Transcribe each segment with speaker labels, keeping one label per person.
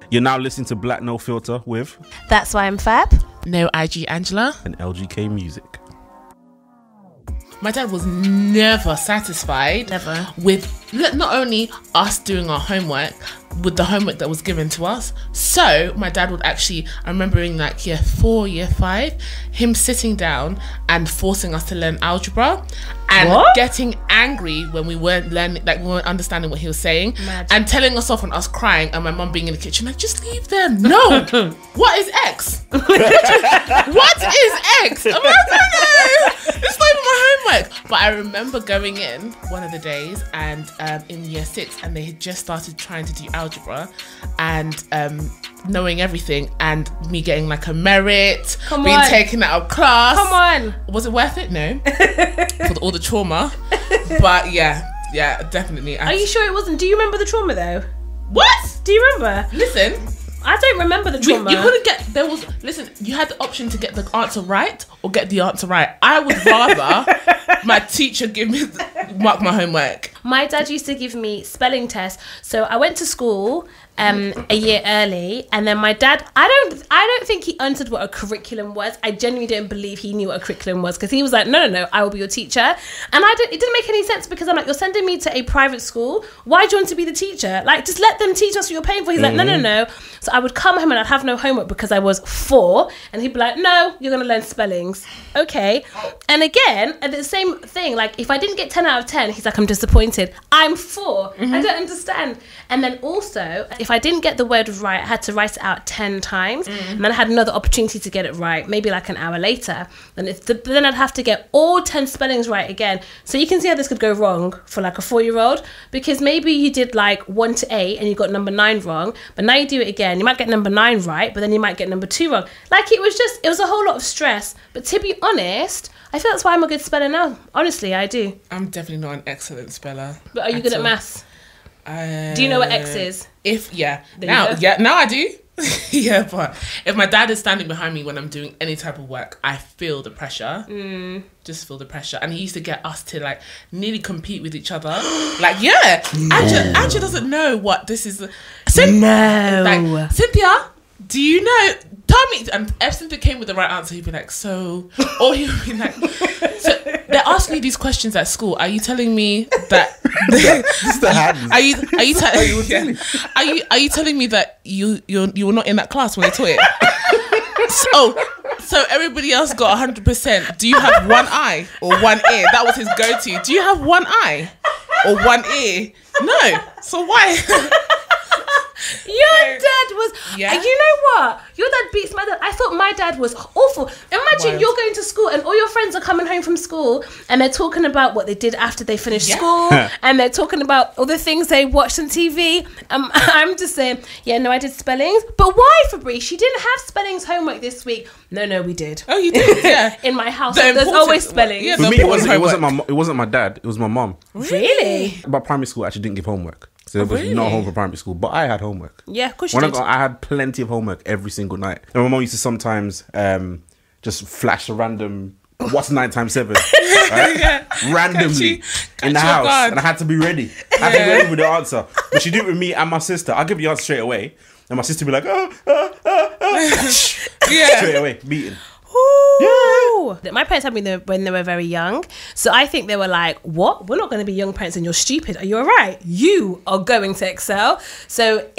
Speaker 1: You're now listening to Black No Filter with
Speaker 2: That's Why I'm Fab.
Speaker 3: No IG Angela.
Speaker 1: and LGK Music.
Speaker 3: My dad was never satisfied
Speaker 2: Never.
Speaker 3: with not only us doing our homework, with the homework that was given to us. So my dad would actually, I'm remembering like year 4, year 5, him sitting down and forcing us to learn algebra and getting angry when we weren't learning, like we weren't understanding what he was saying.
Speaker 2: Imagine.
Speaker 3: And telling us off and us crying and my mum being in the kitchen like, just leave them. No. What is X? What is X? I'm like, no. It's not even my homework. But I remember going in one of the days and in year 6 and they had just started trying to do algebra and knowing everything and me getting like a merit, being taken out of class.
Speaker 2: Come on.
Speaker 3: Was it worth it? No. For all the trauma. But yeah, definitely.
Speaker 2: Are you sure it wasn't? Do you remember the trauma though?
Speaker 3: What?
Speaker 2: Do you remember?
Speaker 3: Listen.
Speaker 2: I don't remember the trauma.
Speaker 3: You couldn't get, listen, you had the option to get the answer right or get the answer right. I would rather my teacher mark my homework.
Speaker 2: My dad used to give me spelling tests. So I went to school a year early, and then my dad, I don't think he understood what a curriculum was. I genuinely don't believe he knew what a curriculum was, because he was like, no, I will be your teacher. And it didn't make any sense, because I'm like, you're sending me to a private school. Why do you want to be the teacher? Like, just let them teach us what you're paying for. He's like, no. So I would come home and I'd have no homework because I was 4, and he'd be like, no, you're going to learn spellings. Okay. And again, at the same thing, like if I didn't get 10 out of 10, he's like, I'm disappointed. I'm 4. I don't understand. And then also, if I didn't get the word right, I had to write it out 10 times. And then I had another opportunity to get it right, maybe like an hour later. Then I'd have to get all 10 spellings right again. So you can see how this could go wrong for like a 4-year-old, because maybe you did like 1 to 8 and you got number 9 wrong, but now you do it again. You might get number 9 right, but then you might get number 2 wrong. Like it was a whole lot of stress. But to be honest, I feel that's why I'm a good speller now. Honestly, I do.
Speaker 3: I'm definitely not an excellent speller.
Speaker 2: But are you good at maths? Do you know what X is?
Speaker 3: Now I do. Yeah, but if my dad is standing behind me when I'm doing any type of work, I feel the pressure. Just feel the pressure. And he used to get us to like nearly compete with each other. Like, yeah, Angela doesn't know what this is.
Speaker 2: No.
Speaker 3: Like, Cynthia, do you know? Tell me. And if Cynthia came with the right answer, he'd be like, so, or he would be like, so they're asking you these questions at school. Are you telling me that? Are you telling me that you were not in that class when they taught it? So everybody else got 100%. Do you have one eye or one ear? That was his go-to. Do you have one eye or one ear? No. So why?
Speaker 2: Your dad was... Yeah. You know what? Your dad beats my dad. I thought my dad was awful. Imagine you're going to school and all your friends are coming home from school and they're talking about what they did after they finished school, and they're talking about all the things they watched on TV. I'm just saying, I did spellings. But why, Fabrice? You didn't have spellings homework this week. No, we did.
Speaker 3: Oh, you did? Yeah.
Speaker 2: In my house, there's always spellings.
Speaker 1: For me, it wasn't my dad. It was my mum.
Speaker 2: Really?
Speaker 1: But primary school, I actually didn't give homework. So there was not home for primary school, but I had homework.
Speaker 2: Yeah, of course you did.
Speaker 1: I had plenty of homework every single night. And my mom used to sometimes just flash a random, what's 9 times 7? Right? Randomly in the house. And I had to be ready. I had to be ready with the answer. But she did it with me and my sister. I'll give you the answer straight away. And my sister would be like, straight away, beating.
Speaker 2: Yeah. My parents had me when they were very young, so I think they were like, what? We're not going to be young parents and you're stupid. Are you all right? You are going to excel. So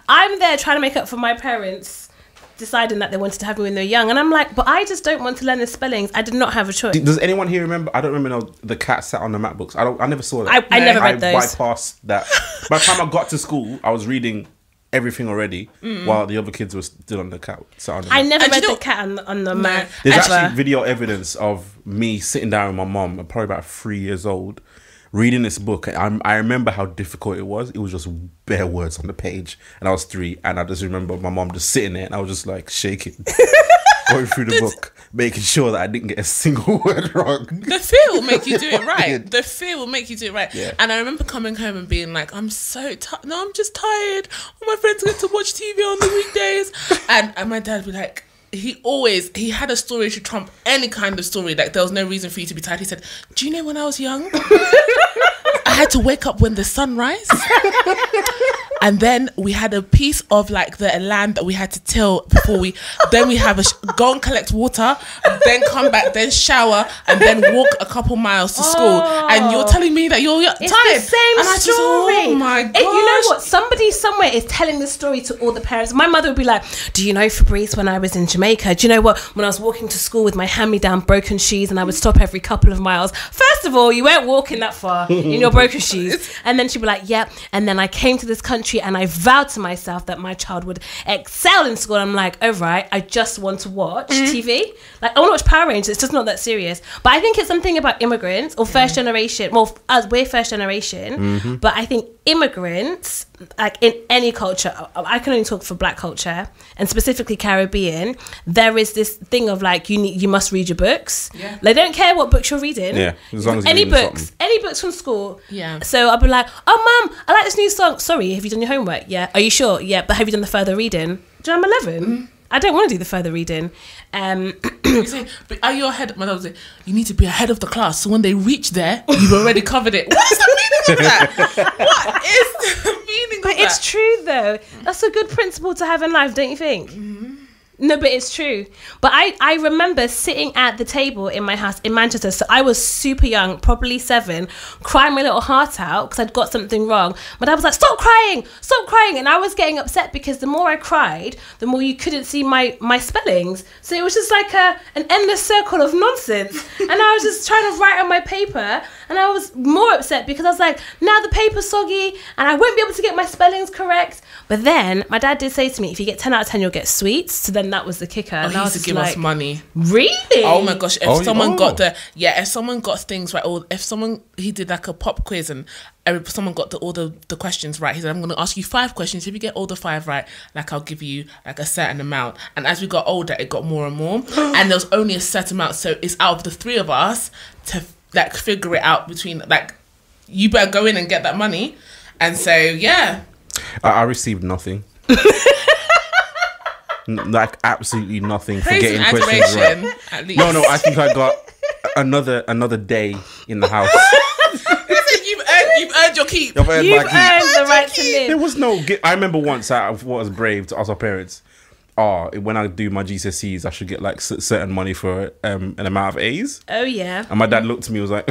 Speaker 2: I'm there trying to make up for my parents deciding that they wanted to have me when they're young, and I'm like, but I just don't want to learn the spellings. I did not have a choice.
Speaker 1: Does anyone here remember? I don't remember the cat sat on the math books. I never saw that.
Speaker 2: I never read those.
Speaker 1: I bypassed that. By the time I got to school, I was reading everything already, while the other kids were still on the cat.
Speaker 2: I never read the cat on the mat.
Speaker 1: There's actually video evidence of me sitting down with my mom, probably about 3 years old, reading this book. I remember how difficult it was. It was just bare words on the page, and I was 3, and I just remember my mom just sitting there, and I was just like shaking, going through the book, making sure that I didn't get a single word wrong.
Speaker 3: The fear will make you do it right. The fear will make you do it right. Yeah. And I remember coming home and being like, I'm so tired. No, I'm just tired. All my friends get to watch TV on the weekdays. And my dad would be like, he had a story to trump any kind of story. Like, there was no reason for you to be tired. He said, do you know when I was young, I had to wake up when the sun rises? and then we had a piece of like the land that we had to till before we. Then we have go and collect water, then come back, then shower, and then walk a couple miles to school. And you're telling me that you're tired.
Speaker 2: It's the same
Speaker 3: and I
Speaker 2: story.
Speaker 3: oh my gosh.
Speaker 2: And you know what? Somebody somewhere is telling this story to all the parents. My mother would be like, do you know, Fabrice, when I was in Jamaica, do you know what? When I was walking to school with my hand-me-down broken shoes and I would stop every couple of miles. First of all, you weren't walking that far in your broken shoes. And then she'd be like, yeah. And then I came to this country and I vowed to myself that my child would excel in school. And I'm like, oh, right, I just want to watch TV. Like, I want to watch Power Rangers. It's just not that serious. But I think it's something about immigrants or first generation. Well, we're first generation. But I think immigrants, like in any culture, I can only talk for Black culture and specifically Caribbean, there is this thing of like you must read your books. They don't care what books you're reading.
Speaker 1: As long as
Speaker 2: any books from school. So I'll be like, oh mum, I like this new song. Sorry, have you done your homework? Yeah. Are you sure? Yeah. But have you done the further reading? Do you know I'm 11? I don't want to do the further reading.
Speaker 3: But are you ahead? My dad would say, you need to be ahead of the class. So when they reach there, you've already covered it. What is the meaning of that? What is the meaning of that?
Speaker 2: But it's true though. That's a good principle to have in life, don't you think? No, but it's true. But I remember sitting at the table in my house in Manchester. So I was super young, probably 7, crying my little heart out because I'd got something wrong. My dad was like, stop crying. And I was getting upset because the more I cried, the more you couldn't see my spellings. So it was just like an endless circle of nonsense. And I was just trying to write on my paper. And I was more upset because I was like, now the paper's soggy and I won't be able to get my spellings correct. But then my dad did say to me, if you get 10 out of 10, you'll get sweets. So then that was the kicker.
Speaker 3: Oh,
Speaker 2: and
Speaker 3: he
Speaker 2: I
Speaker 3: used
Speaker 2: was
Speaker 3: to give us money.
Speaker 2: Really?
Speaker 3: Oh my gosh! If someone got things right, or if he did like a pop quiz and someone got all the questions right, he said, I'm going to ask you 5 questions. If you get all the 5 right, like I'll give you like a certain amount. And as we got older, it got more and more, and there was only a certain amount. So it's out of the 3 of us to like figure it out between like you better go in and get that money. And so yeah,
Speaker 1: I received nothing. Like absolutely nothing for getting questions right.
Speaker 3: At least.
Speaker 1: No, I think I got another day in the house.
Speaker 3: You've earned your keep.
Speaker 2: You've earned the right to live.
Speaker 1: There was no. I remember once I was brave to ask our parents, when I do my GCSEs, I should get like certain money for an amount of A's.
Speaker 2: Oh yeah.
Speaker 1: And my dad looked at me, was like.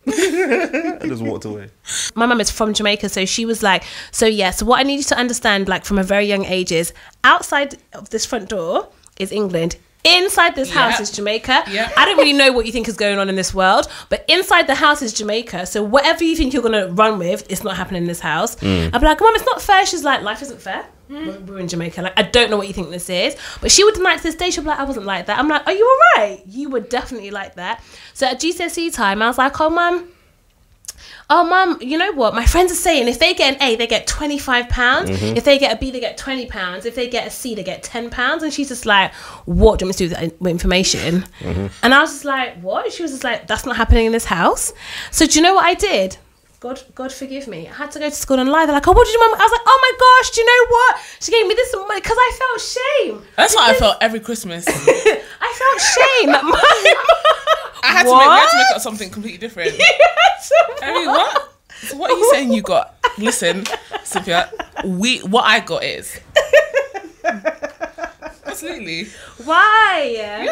Speaker 1: I just walked away.
Speaker 2: My mum is from Jamaica, so she was like, so what I need you to understand, like from a very young age, is outside of this front door is England, inside this house is Jamaica. I don't really know what you think is going on in this world, but inside the house is Jamaica, so whatever you think you're gonna run with, it's not happening in this house. I'd be like, Mum, it's not fair. She's like, life isn't fair. We're in Jamaica. Like, I don't know what you think this is, but she would deny to this day. She'll be like, I wasn't like that. I'm like, are you all right? You were definitely like that. So at GCSE time, I was like, oh mum, you know what? My friends are saying if they get an A, they get £25. If they get a B, they get £20. If they get a C, they get £10. And she's just like, what do you want me to do with that information? And I was just like, what? She was just like, that's not happening in this house. So do you know what I did? God forgive me. I had to go to school and lie. They're like, oh, what did your mum? I was like, oh my gosh, do you know what? She gave me this money because I felt shame.
Speaker 3: That's how I felt every Christmas.
Speaker 2: I felt shame that my mum.
Speaker 3: I had to make up something completely different. I mean, what? So what are you saying you got? Listen, Cynthia, what I got is. Absolutely.
Speaker 2: Why?
Speaker 1: Yeah.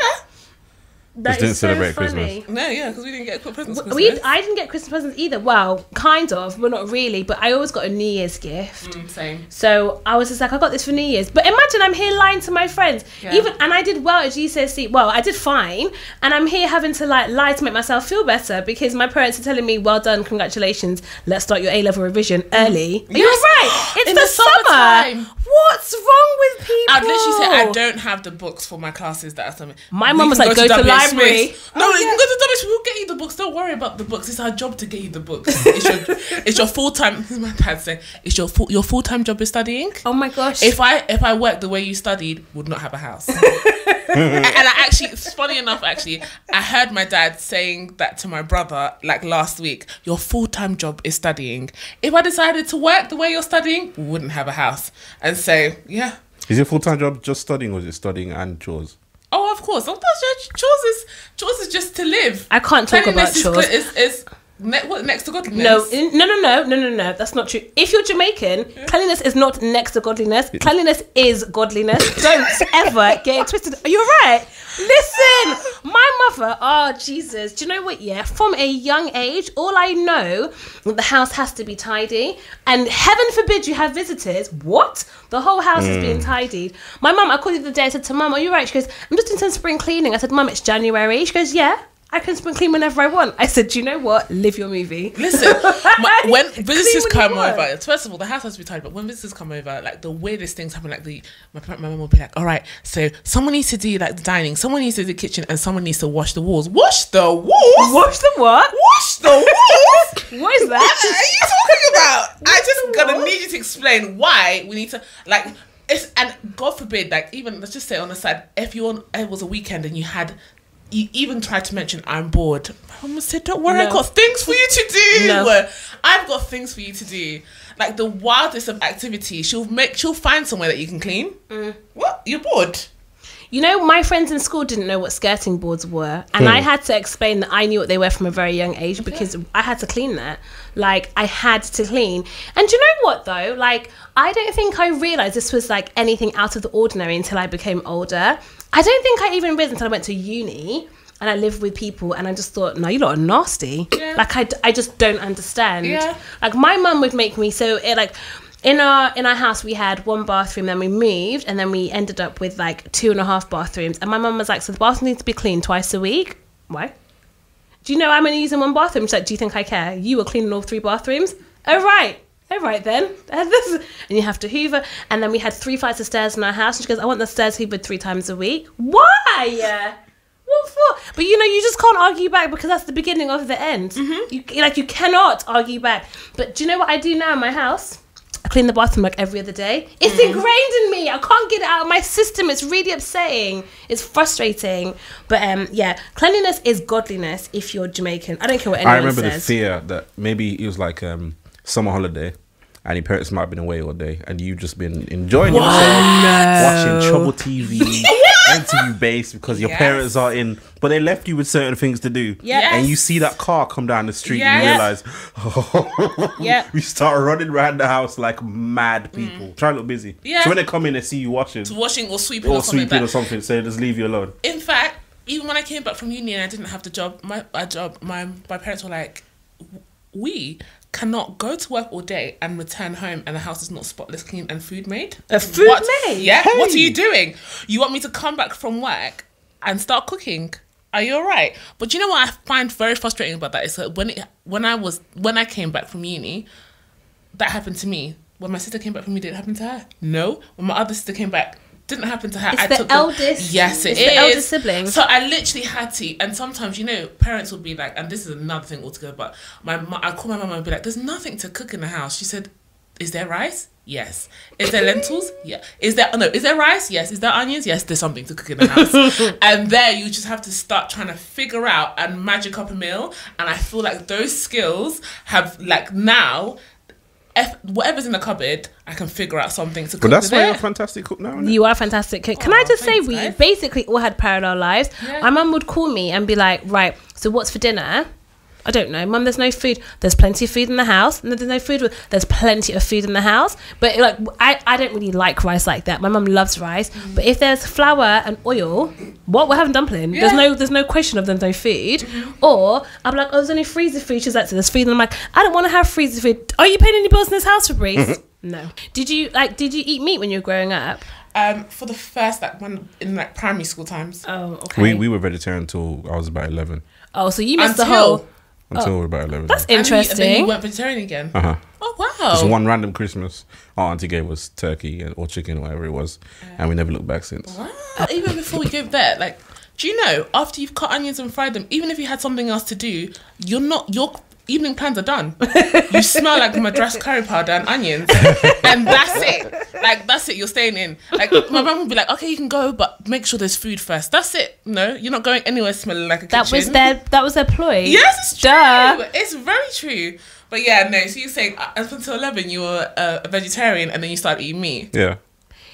Speaker 1: Just didn't celebrate Christmas.
Speaker 3: No, because we didn't get presents for Christmas.
Speaker 2: I didn't get Christmas presents either. Well, kind of, but not really. But I always got a New Year's gift.
Speaker 3: Same.
Speaker 2: So I was just like, I got this for New Year's. But imagine I'm here lying to my friends. And I did well at GCSE. Well, I did fine. And I'm here having to like lie to make myself feel better because my parents are telling me, well done, congratulations. Let's start your A-level revision early. But you're right. It's the summer. What's wrong with people?
Speaker 3: I'd literally say I don't have the books for my classes that are something.
Speaker 2: My mum was like, go to the library.
Speaker 3: No, you can go to WS. We'll get you the books. Don't worry about the books. It's our job to get you the books. It's your full time. My dad saying, it's your full time job is studying.
Speaker 2: Oh my gosh!
Speaker 3: If I worked the way you studied, would not have a house. And I actually, it's funny enough. Actually, I heard my dad saying that to my brother like last week. Your full time job is studying. If I decided to work the way you're studying, we wouldn't have a house. And so yeah.
Speaker 1: Is your full time job just studying, or is it studying and chores?
Speaker 3: Oh, of course. Chores is just to live.
Speaker 2: I can't talk about chores.
Speaker 3: next to godliness?
Speaker 2: No. That's not true. If you're Jamaican, cleanliness is not next to godliness. Cleanliness is godliness. Don't ever get it twisted. You're right. Listen, my mother, oh Jesus, do you know what? Yeah, from a young age, all I know, the house has to be tidy, and heaven forbid you have visitors. What? The whole house is being tidied. My mum, I called the other day. I said to Mum, "Are you right?" She goes, "I'm just doing some spring cleaning." I said, "Mum, it's January." She goes, "Yeah, I can spring clean whenever I want." I said, "Do you know what? Live your movie."
Speaker 3: Listen, when visitors come over, first of all, the house has to be tidy, but when visitors come over, like the weirdest things happen. Like my mum will be like, "All right, so someone needs to do like the dining, someone needs to do the kitchen, and someone needs to wash the walls." Wash the walls?
Speaker 2: Wash the what?
Speaker 3: Wash the walls?
Speaker 2: What is that?
Speaker 3: What are you talking about? I just gonna need you to explain why we need to like. And God forbid, like even let's just say on the side, if it was a weekend and you even tried to mention I'm bored, my mum said, "Don't worry, I've got things for you to do." No. I've got things for you to do. Like the wildest of activities, she'll find somewhere that you can clean. What? You're bored?
Speaker 2: You know, my friends in school didn't know what skirting boards were, and I had to explain that I knew what they were from a very young age because I had to clean that. Like, I had to clean. And do you know what, though? Like, I don't think I realised this was, like, anything out of the ordinary until I became older. I don't think I even realised until I went to uni and I lived with people and I just thought, no, you lot are nasty. Yeah. Like, I just don't understand. Yeah. Like, my mum would make me in our house we had one bathroom, then we moved, and then we ended up with like 2.5 bathrooms. And my mum was like, "So the bathroom needs to be cleaned twice a week." Why? Do you know I'm only using one bathroom? She's like, "Do you think I care? You were cleaning all 3 bathrooms." All right then. And you have to hoover. And then we had 3 flights of stairs in our house. And she goes, "I want the stairs hoovered 3 times a week." Why? What for? But you just can't argue back because that's the beginning of the end. You cannot argue back. But do you know what I do now in my house? I clean the bathroom like every other day. It's ingrained in me. I can't get it out of my system. It's really upsetting. It's frustrating. But cleanliness is godliness if you're Jamaican. I don't care what anyone says.
Speaker 1: I remember the fear that maybe it was like summer holiday and your parents might have been away all day and you've just been enjoying yourself, watching Trouble TV, MTV Base because your parents are in, but they left you with certain things to do. And you see that car come down the street and you realise, we start running around the house like mad people. Try to look busy. So when they come in, they see you washing or sweeping or something, so they just leave you alone.
Speaker 3: In fact, even when I came back from uni and I didn't have the job, my parents were like, "We cannot go to work all day and return home and the house is not spotless, clean and food made."
Speaker 2: Made?
Speaker 3: Yeah. Hey. What are you doing? You want me to come back from work and start cooking? Are you alright? But you know what I find very frustrating about that is that when I came back from uni, that happened to me. When my sister came back from uni, did it happen to her? No. When my other sister came back, didn't happen to her.
Speaker 2: It's the eldest.
Speaker 3: Yes, it is.
Speaker 2: The eldest sibling.
Speaker 3: So I literally had to, and sometimes parents will be like, and this is another thing altogether. But I call my mum and be like, "There's nothing to cook in the house." She said, "Is there rice? Yes. Is there lentils? Yeah. Is there rice? Yes. Is there onions? Yes. There's something to cook in the house." And there you just have to start trying to figure out and magic up a meal. And I feel like those skills have like now. Whatever's in the cupboard, I can figure out something to cook.
Speaker 1: But that's why you're a fantastic cook now, isn't it?
Speaker 2: You are a fantastic cook. Can I just say, we basically all had parallel lives. My mum would call me and be like, "Right, so what's for dinner?" I don't know, Mum, there's no food. There's plenty of food in the house. And there's no food. There's plenty of food in the house. But like, I don't really like rice like that. My mum loves rice. But if there's flour and oil, we're having dumpling. Yeah. There's no question of there's no food. Or I'm like, "Oh, there's only freezer food." She's like, "So there's food." And I'm like, "I don't want to have freezer food." "Are you paying any bills in this house, Fabrice?" No. Did you eat meat when you were growing up?
Speaker 3: For the first when in primary school times.
Speaker 2: Oh, okay.
Speaker 1: We were vegetarian until I was about 11.
Speaker 2: Oh, so you missed the whole.
Speaker 1: Until we were about 11.
Speaker 2: That's interesting.
Speaker 3: And then you went vegetarian again? Oh, wow.
Speaker 1: Just one random Christmas, our auntie gave us turkey or chicken or whatever it was, and we never looked back since.
Speaker 3: Wow. Even before we go there, like, do you know, after you've cut onions and fried them, even if you had something else to do, your evening plans are done. You smell like madras curry powder and onions, and that's it. Like, that's it. You're staying in. Like, my mum would be like, "Okay, you can go, but make sure there's food first." That's it. No, you're not going anywhere smelling like a kitchen.
Speaker 2: That was their ploy.
Speaker 3: Yes, it's true. Duh. It's very true. But yeah, no. So you're saying up until 11 you were a vegetarian, and then you started eating meat.
Speaker 1: Yeah.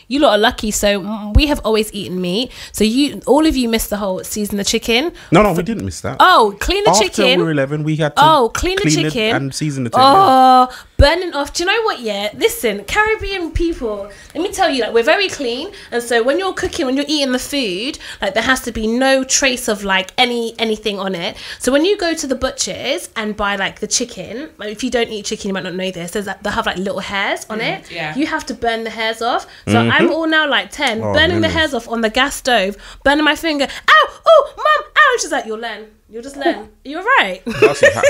Speaker 2: You lot are lucky. So we have always eaten meat. So all of you missed the whole season the chicken.
Speaker 1: No, we didn't miss that.
Speaker 2: Oh, clean the
Speaker 1: After
Speaker 2: chicken.
Speaker 1: we were 11, we had to
Speaker 2: clean the chicken
Speaker 1: and season the chicken.
Speaker 2: Oh, burning off. Do you know what? Yeah, listen, Caribbean people. Let me tell you, like, we're very clean, and so when you're cooking, when you're eating the food, like, there has to be no trace of like anything on it. So when you go to the butchers and buy like the chicken, like, if you don't eat chicken, you might not know this. There's like, they have like little hairs on it.
Speaker 3: Yeah.
Speaker 2: You have to burn the hairs off. So I'm all now like 10, burning the hairs off on the gas stove, burning my finger. Ow! Oh, mum! Ow! And she's like, you'll learn. You'll just learn. You're right.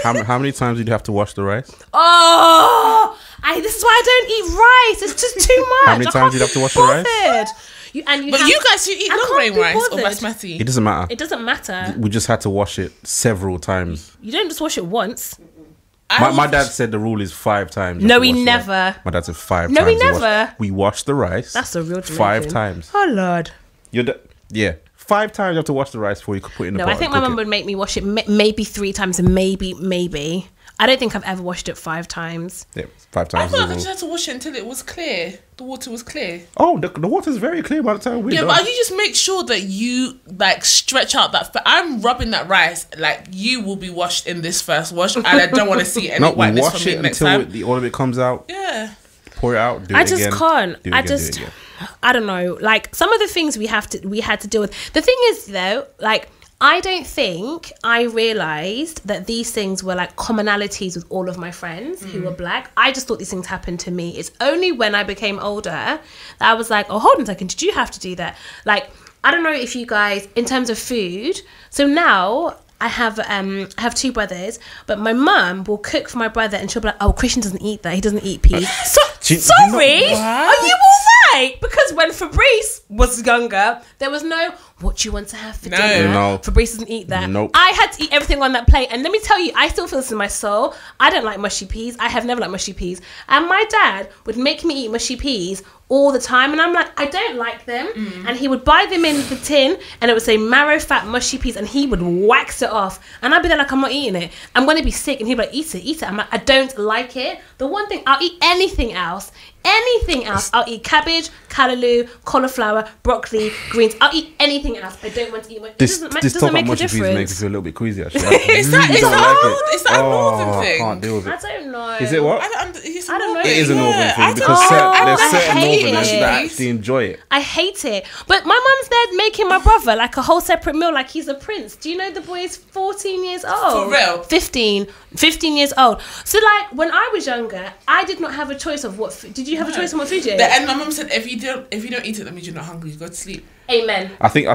Speaker 1: How many times did you have to wash the rice?
Speaker 2: Oh, this is why I don't eat rice. It's just too much.
Speaker 1: How many times did you have to wash the rice?
Speaker 3: You guys, you eat long grain rice or basmati?
Speaker 1: It doesn't matter.
Speaker 2: It doesn't matter.
Speaker 1: We just had to wash it several times.
Speaker 2: You don't just wash it once.
Speaker 1: My dad said the rule is 5 times.
Speaker 2: No, he never.
Speaker 1: My dad said 5 times.
Speaker 2: No, he never.
Speaker 1: We washed the rice.
Speaker 2: That's a real Jamaican.
Speaker 1: 5 times.
Speaker 2: Oh, Lord.
Speaker 1: Yeah. 5 times you have to wash the rice before you could put it in the pot.
Speaker 2: No, I think my mum would make me wash it maybe 3 times and maybe. I don't think I've ever washed it 5 times.
Speaker 1: Yeah, 5 times.
Speaker 3: I thought I just had to wash it until it was clear. The water was clear.
Speaker 1: Oh, the water's very clear by the time we're done.
Speaker 3: But you just make sure that you like stretch out that. I'm rubbing that rice like you will be washed in this first wash, and I don't want to see any whiteness from it next time.
Speaker 1: Until all of it comes out.
Speaker 3: Yeah.
Speaker 1: Pour it out.
Speaker 2: I just can't. I don't know. Like, some of the things we had to deal with. The thing is, though, like, I don't think I realised that these things were like commonalities with all of my friends who were black. I just thought these things happened to me. It's only when I became older that I was like, oh, hold on a second, did you have to do that? Like, I don't know if you guys, in terms of food, so now I have 2 brothers, but my mum will cook for my brother and she'll be like, oh, Christian doesn't eat that, he doesn't eat peas. Sorry, are you all right? Because when Fabrice was younger, there was no, what do you want to have for dinner?
Speaker 1: No.
Speaker 2: Fabrice doesn't eat that.
Speaker 1: Nope.
Speaker 2: I had to eat everything on that plate. And let me tell you, I still feel this in my soul. I don't like mushy peas. I have never liked mushy peas. And my dad would make me eat mushy peas all the time, and I'm like, I don't like them. And he would buy them in the tin and it would say marrow fat mushy peas, and he would wax it off, and I'd be there like, I'm not eating it, I'm gonna be sick. And he'd be like, eat it. I'm like, I don't like it. The one thing, I'll eat anything else. I'll eat cabbage, callaloo, cauliflower, broccoli, greens. I'll eat anything else. I don't want to eat much.
Speaker 1: This
Speaker 2: doesn't
Speaker 1: talk
Speaker 2: make
Speaker 1: about
Speaker 2: a
Speaker 1: mushy peas
Speaker 2: difference.
Speaker 1: makes me feel a little bit queasy, actually.
Speaker 3: Is that a northern thing?
Speaker 1: I can't deal with it.
Speaker 2: I don't know.
Speaker 1: Is it what?
Speaker 3: I don't know.
Speaker 1: It is a northern thing,
Speaker 3: I
Speaker 1: because there's certain
Speaker 3: hate
Speaker 1: northerners
Speaker 3: it.
Speaker 1: that actually enjoy it.
Speaker 2: I hate it. But my mum's there making my brother like a whole separate meal, like he's a prince. Do you know the boy's 14 years old?
Speaker 3: For real?
Speaker 2: 15 years old. So, like, when I was younger, I did not have a choice of what food. Did you have a choice on what food you ate?
Speaker 3: And my mum said, if you don't eat it, that means you're not hungry. You go to sleep.
Speaker 2: Amen.
Speaker 1: I think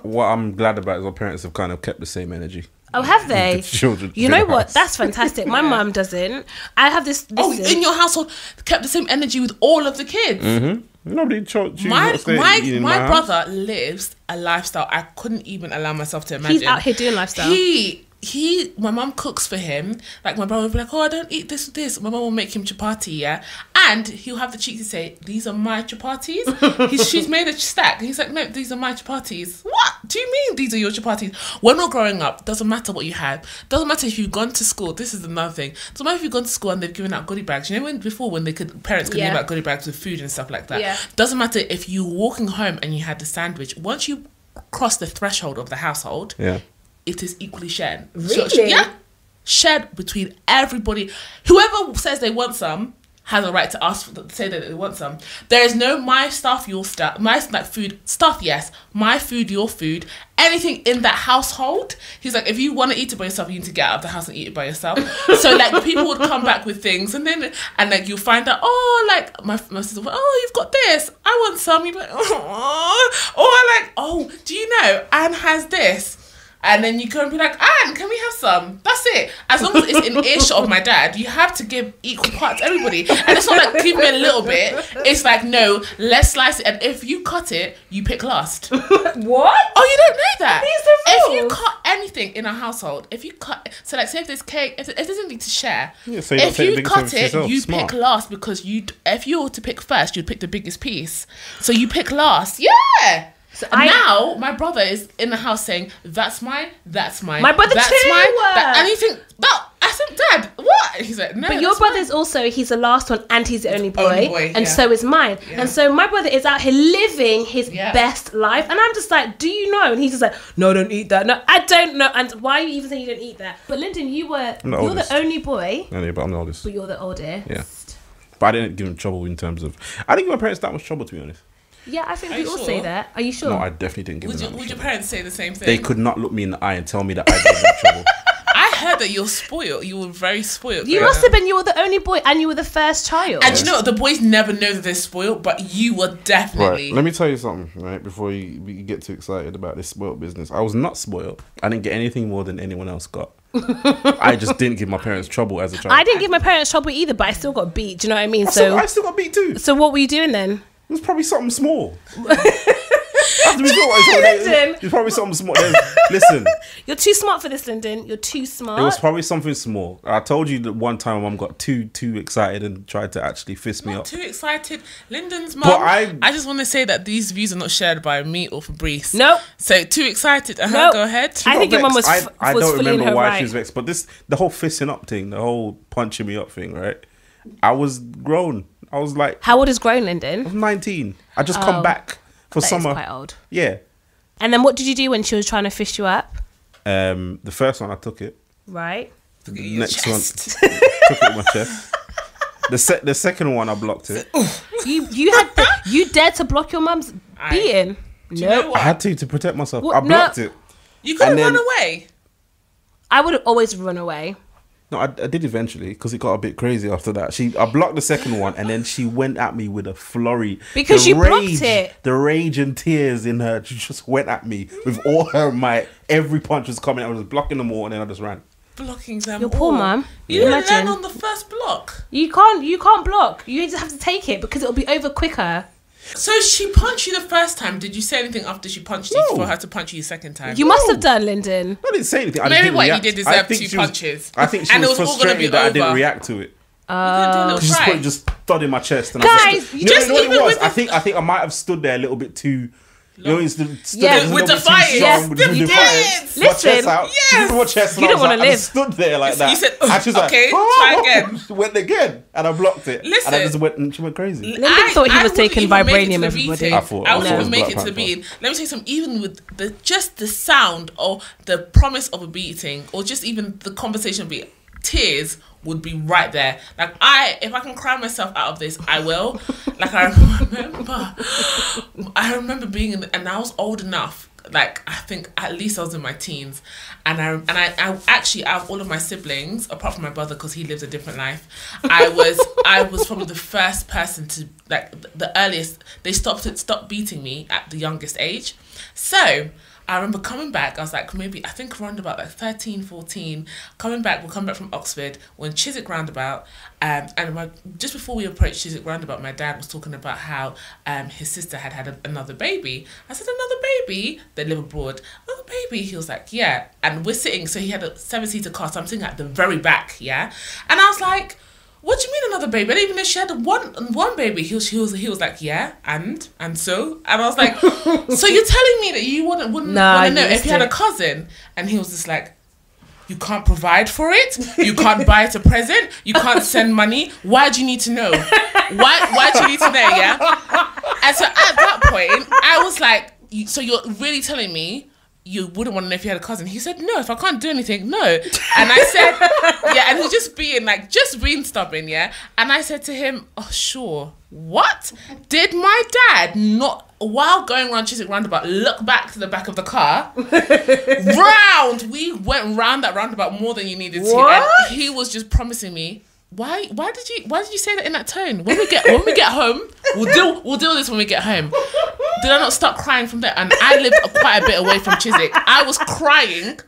Speaker 1: what I'm glad about is our parents have kind of kept the same energy.
Speaker 2: Oh, have they?
Speaker 1: The children.
Speaker 2: You know what? That's fantastic. My mum doesn't. I have this.
Speaker 3: In your household, kept the same energy with all of the kids.
Speaker 1: Nobody chose
Speaker 3: my brother lives a lifestyle I couldn't even allow myself to imagine.
Speaker 2: He's out here doing lifestyle.
Speaker 3: My mum cooks for him. Like, my brother will be like, oh, I don't eat this with this. My mum will make him chapati, yeah? And he'll have the cheek to say, these are my chapatis. She's made a stack. He's like, no, these are my chapatis. What do you mean these are your chapatis? When we're growing up, doesn't matter what you had. Doesn't matter if you've gone to school. This is another thing. Doesn't matter if you've gone to school and they've given out goodie bags. You know, parents could give out goodie bags with food and stuff like that. Yeah. Doesn't matter if you're walking home and you had the sandwich. Once you cross the threshold of the household, it is equally shared.
Speaker 2: Really?
Speaker 3: So, yeah. Shared between everybody. Whoever says they want some has a right to say that they want some. There is no my stuff, your stuff. My food, stuff, yes. My food, your food. Anything in that household. He's like, if you want to eat it by yourself, you need to get out of the house and eat it by yourself. So, like, people would come back with things, and like, you'll find out, oh, like, my sister will, oh, you've got this. I want some. You'd be like, oh. Or like, oh, do you know, Anne has this. And then you go and be like, Anne, can we have some? That's it. As long as it's in earshot of my dad, you have to give equal parts to everybody. And it's not like, give me a little bit. It's like, no, let's slice it. And if you cut it, you pick last.
Speaker 2: What?
Speaker 3: Oh, you don't know that?
Speaker 2: These are rules.
Speaker 3: If you cut anything in a household, so like, say if there's cake, if there's anything to share,
Speaker 1: so
Speaker 3: if you cut it,
Speaker 1: yourself.
Speaker 3: you
Speaker 1: Smart.
Speaker 3: pick last, because if you were to pick first, you'd pick the biggest piece. So you pick last. Yeah. So now my brother is in the house saying, that's mine, that's mine.
Speaker 2: My brother
Speaker 3: that's
Speaker 2: too.
Speaker 3: Mine, and you think, I said, Dad, what? He's like, no.
Speaker 2: But your brother's also, he's the last one and he's the only boy. And so is mine.
Speaker 3: Yeah.
Speaker 2: And so my brother is out here living his best life. And I'm just like, do you know? And he's just like, no, don't eat that. No, I don't know. And why are you even saying you don't eat that? But Lyndon, you're the only boy.
Speaker 1: Yeah, but I'm the oldest.
Speaker 2: But you're the oldest.
Speaker 1: Yeah. But I didn't give him trouble in terms of... I didn't give my parents that much trouble, to be honest.
Speaker 2: Yeah, I think we all say that. Are you sure?
Speaker 1: No, I definitely didn't give them that much
Speaker 3: Would your
Speaker 1: trouble.
Speaker 3: parents say the same thing?
Speaker 1: They could not look me in the eye and tell me that I gave them trouble.
Speaker 3: I heard that you're spoiled. You were very spoiled.
Speaker 2: You must have been. You were the only boy and you were the first child.
Speaker 3: And you know what? The boys never know that they're spoiled, but you were definitely...
Speaker 1: Right, let me tell you something, right? Before you get too excited about this spoiled business. I was not spoiled. I didn't get anything more than anyone else got. I just didn't give my parents trouble as a child.
Speaker 2: I didn't give my parents trouble either, but I still got beat. Do you know what I mean?
Speaker 1: I still got beat too.
Speaker 2: So what were you doing then?
Speaker 1: It was probably something small. It's probably something small. Listen.
Speaker 2: You're too smart for this, Lyndon. You're too smart.
Speaker 1: It was probably something small. I told you that one time my mum got too excited and tried to actually fist me up.
Speaker 3: Too excited. Lyndon's mum. I just want to say that these views are not shared by me or Fabrice.
Speaker 2: Nope.
Speaker 3: So too excited.
Speaker 2: Nope.
Speaker 3: Go ahead.
Speaker 2: I think your mum was
Speaker 1: I don't
Speaker 2: fully
Speaker 1: remember
Speaker 2: in her
Speaker 1: why
Speaker 2: right.
Speaker 1: she was vexed. But the whole fisting up thing, the whole punching me up thing, right? I was grown. I was like...
Speaker 2: How old is grown, Lyndon?
Speaker 1: I was 19. I just come back for summer.
Speaker 2: That is quite old.
Speaker 1: Yeah.
Speaker 2: And then what did you do when she was trying to fish you up?
Speaker 1: The first one, I took it.
Speaker 2: Right.
Speaker 1: Next one, took it in my chest. The second one, I blocked it.
Speaker 2: You dared to block your mum's beating?
Speaker 3: No.
Speaker 1: I had to protect myself.
Speaker 2: What?
Speaker 1: I blocked it.
Speaker 3: You could have run away.
Speaker 2: I would have always run away.
Speaker 1: No, I did eventually because it got a bit crazy after that. I blocked the second one and then she went at me with a flurry.
Speaker 2: Because you blocked it.
Speaker 1: The rage and tears in her, she just went at me with all her might. Every punch was coming. I was blocking them all and then I just ran.
Speaker 3: Blocking them
Speaker 2: Your poor mum.
Speaker 3: You didn't land on the first block.
Speaker 2: You can't block. You just have to take it because it'll be over quicker.
Speaker 3: So she punched you the first time. Did you say anything after she punched you for her to punch you the second time?
Speaker 2: You must have done, Lyndon.
Speaker 1: I didn't say anything.
Speaker 3: Maybe what you did deserve 2 punches.
Speaker 1: I think she was frustrated that I didn't react to it. She's probably just thud in my chest. And
Speaker 2: Guys,
Speaker 1: you know what it was? I think I might have stood there a little bit too... with
Speaker 3: defiance.
Speaker 1: Defiance.
Speaker 2: Listen,
Speaker 1: My chest
Speaker 2: you don't want to live.
Speaker 1: I just stood there like that.
Speaker 3: You said,
Speaker 1: and she was
Speaker 3: okay,
Speaker 1: like,
Speaker 3: try again.
Speaker 1: She went again, and I blocked it.
Speaker 3: Listen,
Speaker 1: and I just went, and she went crazy.
Speaker 2: Lyndon thought he was taking vibranium. Everybody,
Speaker 3: I wouldn't even make it to the beating. Let me tell you something. Even with the sound or the promise of a beating, or just even the conversation of it, tears would be right there. Like if I can cry myself out of this, I will. Like I remember being and I was old enough. Like I think at least I was in my teens, and I actually, out of all of my siblings, apart from my brother because he lives a different life, I was probably the first person to, like, the earliest they stopped beating me at the youngest age. So I remember coming back, I was like, maybe, I think around about like 13, 14, we'll come back from Oxford, we're in Chiswick Roundabout, and just before we approached Chiswick Roundabout, my dad was talking about how his sister had another baby. I said, another baby? They live abroad. Oh, baby? He was like, yeah. And we're sitting, so he had a 7-seater car, so I'm sitting at the very back, yeah? And I was like, what do you mean another baby? I didn't even know she had one baby. He was like, yeah, and so? And I was like, so you're telling me that you wouldn't want to know if you had a cousin? And he was just like, you can't provide for it? You can't buy it a present? You can't send money? Why do you need to know? Why do you need to know, yeah? And so at that point, I was like, so you're really telling me you wouldn't want to know if you had a cousin? He said, no, if I can't do anything, no. And I said, yeah, and he was just being stubborn, yeah. And I said to him, oh, sure. What? Did my dad not, while going around Chiswick Roundabout, look back to the back of the car? We went round that roundabout more than you needed to. And he was just promising me, why did you say that in that tone? When we get home, we'll deal with this when we get home. Did I not start crying from there? And I lived quite a bit away from Chiswick. I was crying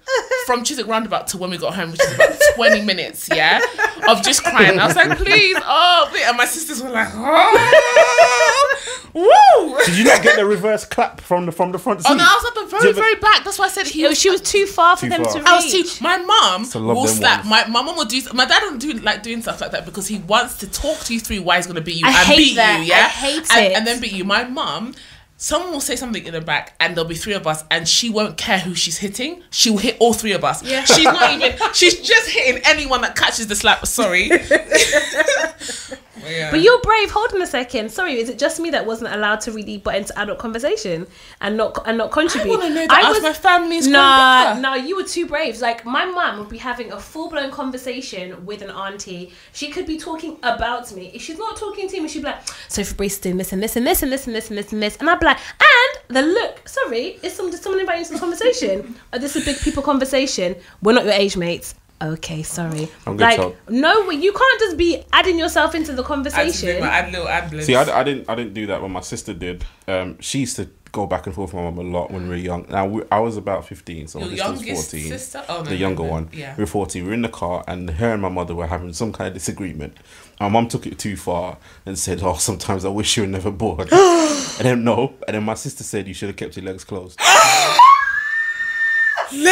Speaker 3: from Chiswick Roundabout to when we got home, which is about 20 minutes, yeah, of just crying. I was like, please, please. And my sisters were like, oh, woo.
Speaker 1: Did you not get the reverse clap from the front seat?
Speaker 3: Oh no, I was at the very, very back. That's why I said she
Speaker 2: was too far for them to reach.
Speaker 3: I was too. My mum will slap. My mum will do. My dad doesn't like doing stuff like that because he wants to talk to you through why he's going to beat you and beat you. Yeah,
Speaker 2: I hate it.
Speaker 3: And then beat you. My mum someone will say something in the back and there'll be 3 of us and she won't care who she's hitting. She will hit all 3 of us. Yeah. She's just hitting anyone that catches the slap. Sorry.
Speaker 2: Yeah. But you're brave. Hold on a second. Sorry, is it just me that wasn't allowed to really butt into adult conversation and not contribute?
Speaker 3: I want to know that my family's
Speaker 2: No, you were too brave. Like, my mum would be having a full-blown conversation with an auntie. She could be talking about me. If she's not talking to me, she'd be like, so Fabrice is doing this and this and this and this and this and this and this. And I'd be like, and the look, sorry, is someone inviting you to the conversation? This is a big people conversation. We're not your age mates. Okay, sorry.
Speaker 1: I'm good.
Speaker 2: No, you can't just be adding yourself into the conversation.
Speaker 1: See, I didn't do that when my sister did. She used to go back and forth with my mum a lot when we were young. Now I was about 15, so my sister was 14.
Speaker 3: Sister? Oh, no,
Speaker 1: the younger one. Yeah. We were 14. We were in the car, and her and my mother were having some kind of disagreement. My mum took it too far and said, "Oh, sometimes I wish you were never born." And then my sister said, "You should have kept your legs closed."
Speaker 2: No, she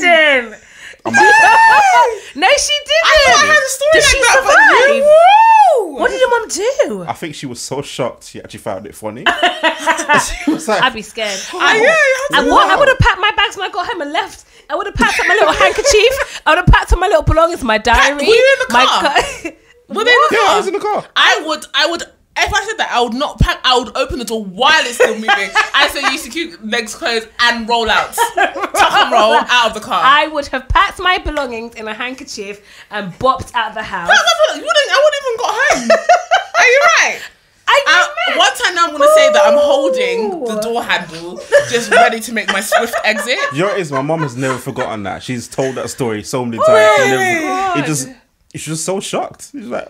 Speaker 2: didn't. No, she didn't.
Speaker 3: I had a story
Speaker 2: did
Speaker 3: like
Speaker 2: she
Speaker 3: that.
Speaker 2: Survive? What did your mum do?
Speaker 1: I think she was so shocked she actually found it funny. She was like,
Speaker 2: I'd be scared.
Speaker 3: I
Speaker 2: would have packed my bags when I got home and left. I would have packed up my little handkerchief. I would have packed up my little belongings, my diary.
Speaker 3: Were you in the car? Were they in the car?
Speaker 1: Yeah, I was in the car.
Speaker 3: I would. If I said that, I would not pack. I would open the door while it's still moving. I said you should keep legs closed and roll out, tuck and roll out of the car.
Speaker 2: I would have packed my belongings in a handkerchief and bopped out the house.
Speaker 3: I wouldn't even got home. Are you right? One time now I'm going to say that I'm holding the door handle, just ready to make my swift exit.
Speaker 1: You know what it is? My mum has never forgotten that. She's told that story so many times. She's just so shocked. She's like,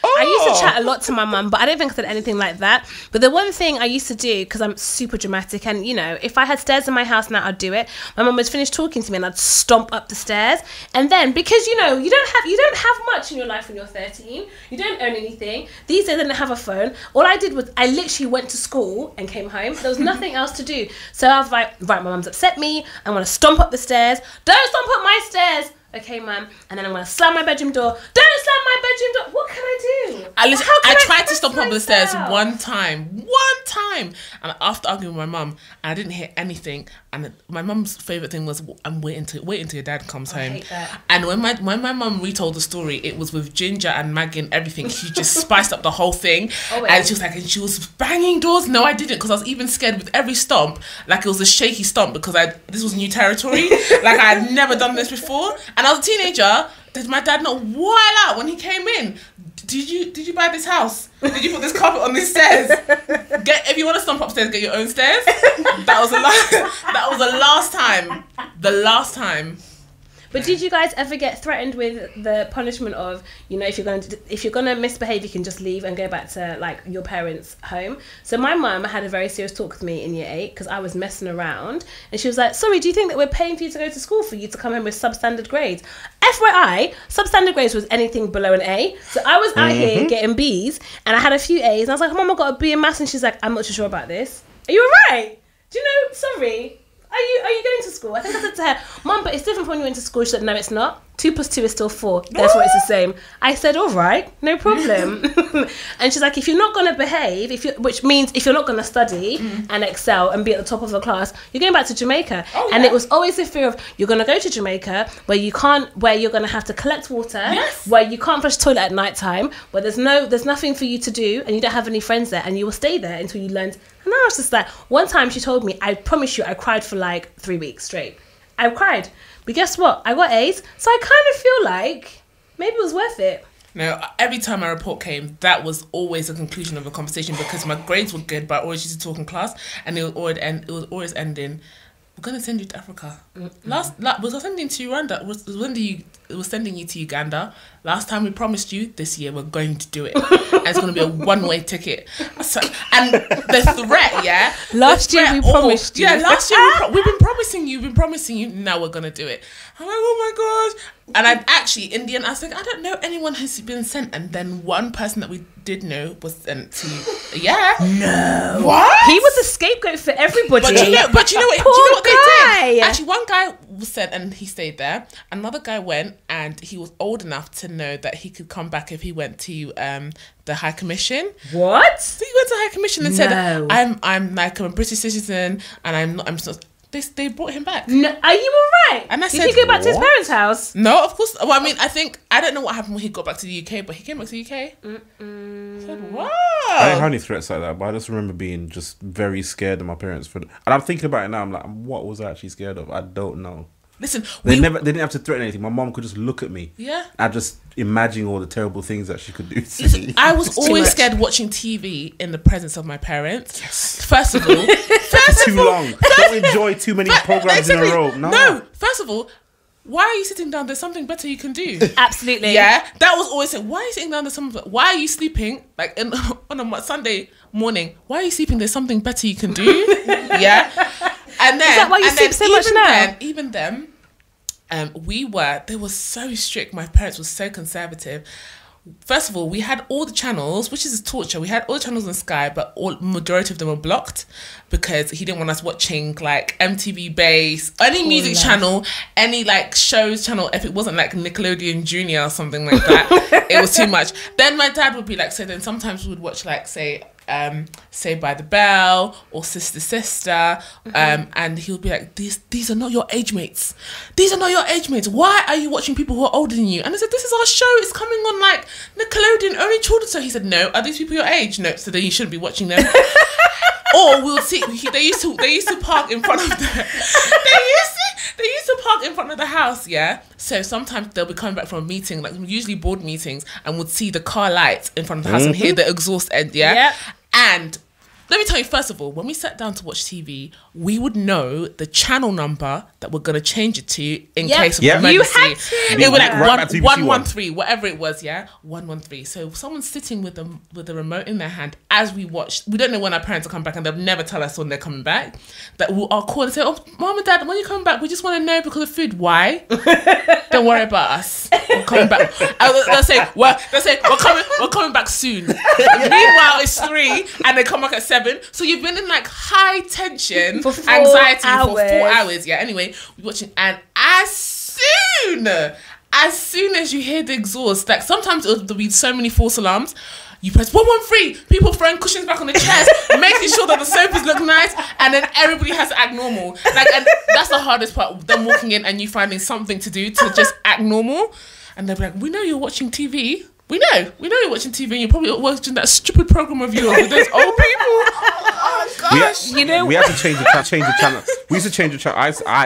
Speaker 2: I used to chat a lot to my mum, but I don't think I said anything like that. But the one thing I used to do, because I'm super dramatic, and you know, if I had stairs in my house now, I'd do it. My mum would finish talking to me, and I'd stomp up the stairs. And then, because you know, you don't have much in your life when you're 13. You don't own anything. These days, I didn't have a phone. All I did was I literally went to school and came home. There was nothing else to do. So I was like, right, my mum's upset me. I'm gonna stomp up the stairs. Don't stomp up my stairs. Okay, ma'am. And then I'm going to slam my bedroom door. Don't slam my bedroom door. What can I do?
Speaker 3: I tried to stop up the stairs one time. And after arguing with my mum, and I didn't hear anything. And my mum's favourite thing was, I'm waiting till your dad comes home.
Speaker 2: Hate that.
Speaker 3: And when my mum retold the story, it was with ginger and Maggie and everything. She just spiced up the whole thing. And she was like, and she was banging doors. No, I didn't, because I was even scared with every stomp. Like, it was a shaky stomp, because this was new territory. Like, I had never done this before. And I was a teenager. Did my dad not wild out when he came in? Did you buy this house? Did you put this carpet on these stairs? If you want to stomp upstairs, get your own stairs. That was the last time. The last time.
Speaker 2: But did you guys ever get threatened with the punishment of, you know, if you're gonna misbehave, you can just leave and go back to like your parents' home? So my mum had a very serious talk with me in year 8 because I was messing around, and she was like, "Sorry, do you think that we're paying for you to go to school for you to come home with substandard grades?" FYI, substandard grades was anything below an A. So I was out here getting B's, and I had a few A's, and I was like, "Mum, I got a B in maths," and she's like, "I'm not too sure about this. Are you alright? Do you know? Sorry." Are you going to school? I think I said to her, "Mum, but it's different from when you went to school." She said, "No, it's not. 2 + 2 is still 4. Therefore, it's the same." I said, "All right, no problem." And she's like, "If you're not going to behave, which means if you're not going to study and excel and be at the top of the class, you're going back to Jamaica." And it was always the fear of, you're going to go to Jamaica where you're going to have to collect water, where you can't flush the toilet at night time, where there's nothing for you to do, and you don't have any friends there, and you will stay there until you learn. And I was just like, one time she told me, I promise you, I cried for like 3 weeks straight. I cried. But guess what? I got A's. So I kind of feel like maybe it was worth it.
Speaker 3: No, every time my report came, that was always the conclusion of the conversation, because my grades were good, but I always used to talk in class, and it was always ending, "We're going to send you to Africa." Was I sending to Rwanda? Was sending you to Uganda. Last time we promised you, this year we're going to do it. And it's going to be a one-way ticket. And the threat,
Speaker 2: Last year we promised you.
Speaker 3: Yeah, last year we've been promising you, now we're going to do it. I'm like, oh my gosh. And I'd actually, in the end, I was like, I don't know anyone who's been sent. And then one person that we did know was sent to,
Speaker 2: No.
Speaker 3: What?
Speaker 2: He was a scapegoat for everybody.
Speaker 3: But you know what they did?
Speaker 2: Guy.
Speaker 3: Actually, one guy said, and he stayed there. Another guy went, and he was old enough to know that he could come back if he went to the High Commission.
Speaker 2: What?
Speaker 3: So he went to the High Commission and said, I'm like, I'm a British citizen, and I'm so. They brought him back.
Speaker 2: No, are you all right?
Speaker 3: And I
Speaker 2: Did
Speaker 3: said,
Speaker 2: he go back to his parents' house?
Speaker 3: No, of course. Well, I mean, I don't know what happened when he got back to the UK, but he came back to the UK. I said, wow.
Speaker 1: I didn't have any threats like that, but I just remember being just very scared of my parents and I'm thinking about it now. I'm like, what was I actually scared of? I don't know.
Speaker 3: Listen,
Speaker 1: they didn't have to threaten anything. My mom could just look at me.
Speaker 3: Yeah.
Speaker 1: I just imagine all the terrible things that she could do to me.
Speaker 3: I was always scared watching TV in the presence of my parents.
Speaker 1: Yes.
Speaker 3: First of all,
Speaker 1: too long. Don't enjoy too many programs in a row. No. First
Speaker 3: of all, why are you sitting down? There's something better you can do.
Speaker 2: Absolutely.
Speaker 3: Yeah. That was always saying, why are you sitting down? There's something. Why are you sleeping? Like on a Sunday morning, why are you sleeping? There's something better you can do. Yeah. And then,
Speaker 2: is that why you sleep so much now?
Speaker 3: Even then, they were so strict. My parents were so conservative. First of all, we had all the channels, which is a torture. We had all the channels on Sky, but majority of them were blocked because he didn't want us watching like MTV Base, any music channel, any like shows channel. If it wasn't like Nickelodeon Junior or something like that, it was too much. Then my dad would be like, so then sometimes we would watch like Saved by the Bell or Sister, and he would be like, these are not your age mates. These are not your age mates. Why are you watching people who are older than you? And I said, this is our show. It's coming on like Nickelodeon, only children. So he said, no. Are these people your age? No. So then you shouldn't be watching them. Or we'll see. They used to park in front of the. They used to park in front of the house. Yeah. So sometimes they'll be coming back from a meeting, like usually board meetings, and would see the car lights in front of the house and hear the exhaust end. Yeah. Yep. And let me tell you, first of all, when we sat down to watch TV, we would know the channel number that we're going to change it to in case of emergency.
Speaker 2: You had to.
Speaker 3: It was like 113, whatever it was, yeah? 113. So someone's sitting with the remote in their hand as we watch. We don't know when our parents will come back, and they'll never tell us when they're coming back. That I'll call and say, oh, Mom and Dad, when are you coming back? We just want to know because of food. Why? Don't worry about us. We're coming back. They'll say, we're coming back soon. Meanwhile, it's 3, and they come back at 7. So you've been in like high tension,
Speaker 2: for
Speaker 3: anxiety for 4 hours. Yeah. Anyway, we're watching, and as soon as you hear the exhaust, like sometimes there'll be so many false alarms. You press 113, people throwing cushions back on the chairs, making sure that the sofas look nice, and then everybody has to act normal. Like, and that's the hardest part. Them walking in and you finding something to do to just act normal, and they'll be like, "We know you're watching TV. We know you're watching TV, and you're probably watching that stupid program of yours with those old people." Oh gosh,
Speaker 1: we had to change the channel. We used to change the channel.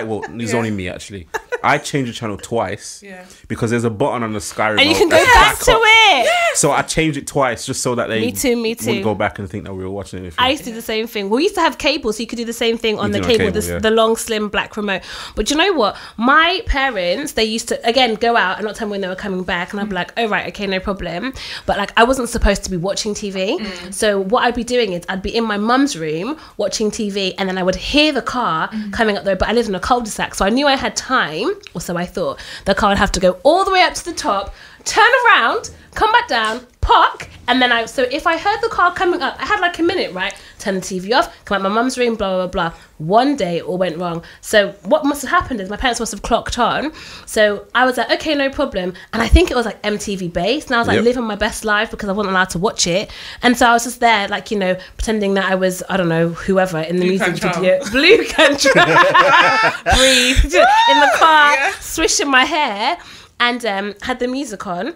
Speaker 1: Well, it's only me actually. I changed the channel twice because there's a button on the Sky remote.
Speaker 2: And you can go back to it.
Speaker 3: Yes.
Speaker 1: So I changed it twice just so that they
Speaker 2: Me too.
Speaker 1: wouldn't go back and think that we were watching anything.
Speaker 2: I used to do the same thing. We used to have cable, so you could do the same thing on the cable, the long, slim, black remote. But you know what? My parents, they used to, again, go out and not tell me when they were coming back. And I'd be like, oh, right, okay, no problem. But like, I wasn't supposed to be watching TV. So what I'd be doing is I'd be in my mum's room watching TV, and then I would hear the car coming up there. But I lived in a cul-de-sac, so I knew I had time, or so I thought. The car would have to go all the way up to the top, turn around, come back down, park, and then so if I heard the car coming up, I had like a minute, right? Turn the TV off, come out my mum's room, blah, blah, blah. One day it all went wrong. So what must have happened is my parents must have clocked on. So I was like, okay, no problem. And I think it was like MTV Base. And I was like living my best life because I wasn't allowed to watch it. And so I was just there, like, you know, pretending that I was, I don't know, whoever in the music video. Blue Country. Breathe. In the car, swishing my hair, and had the music on.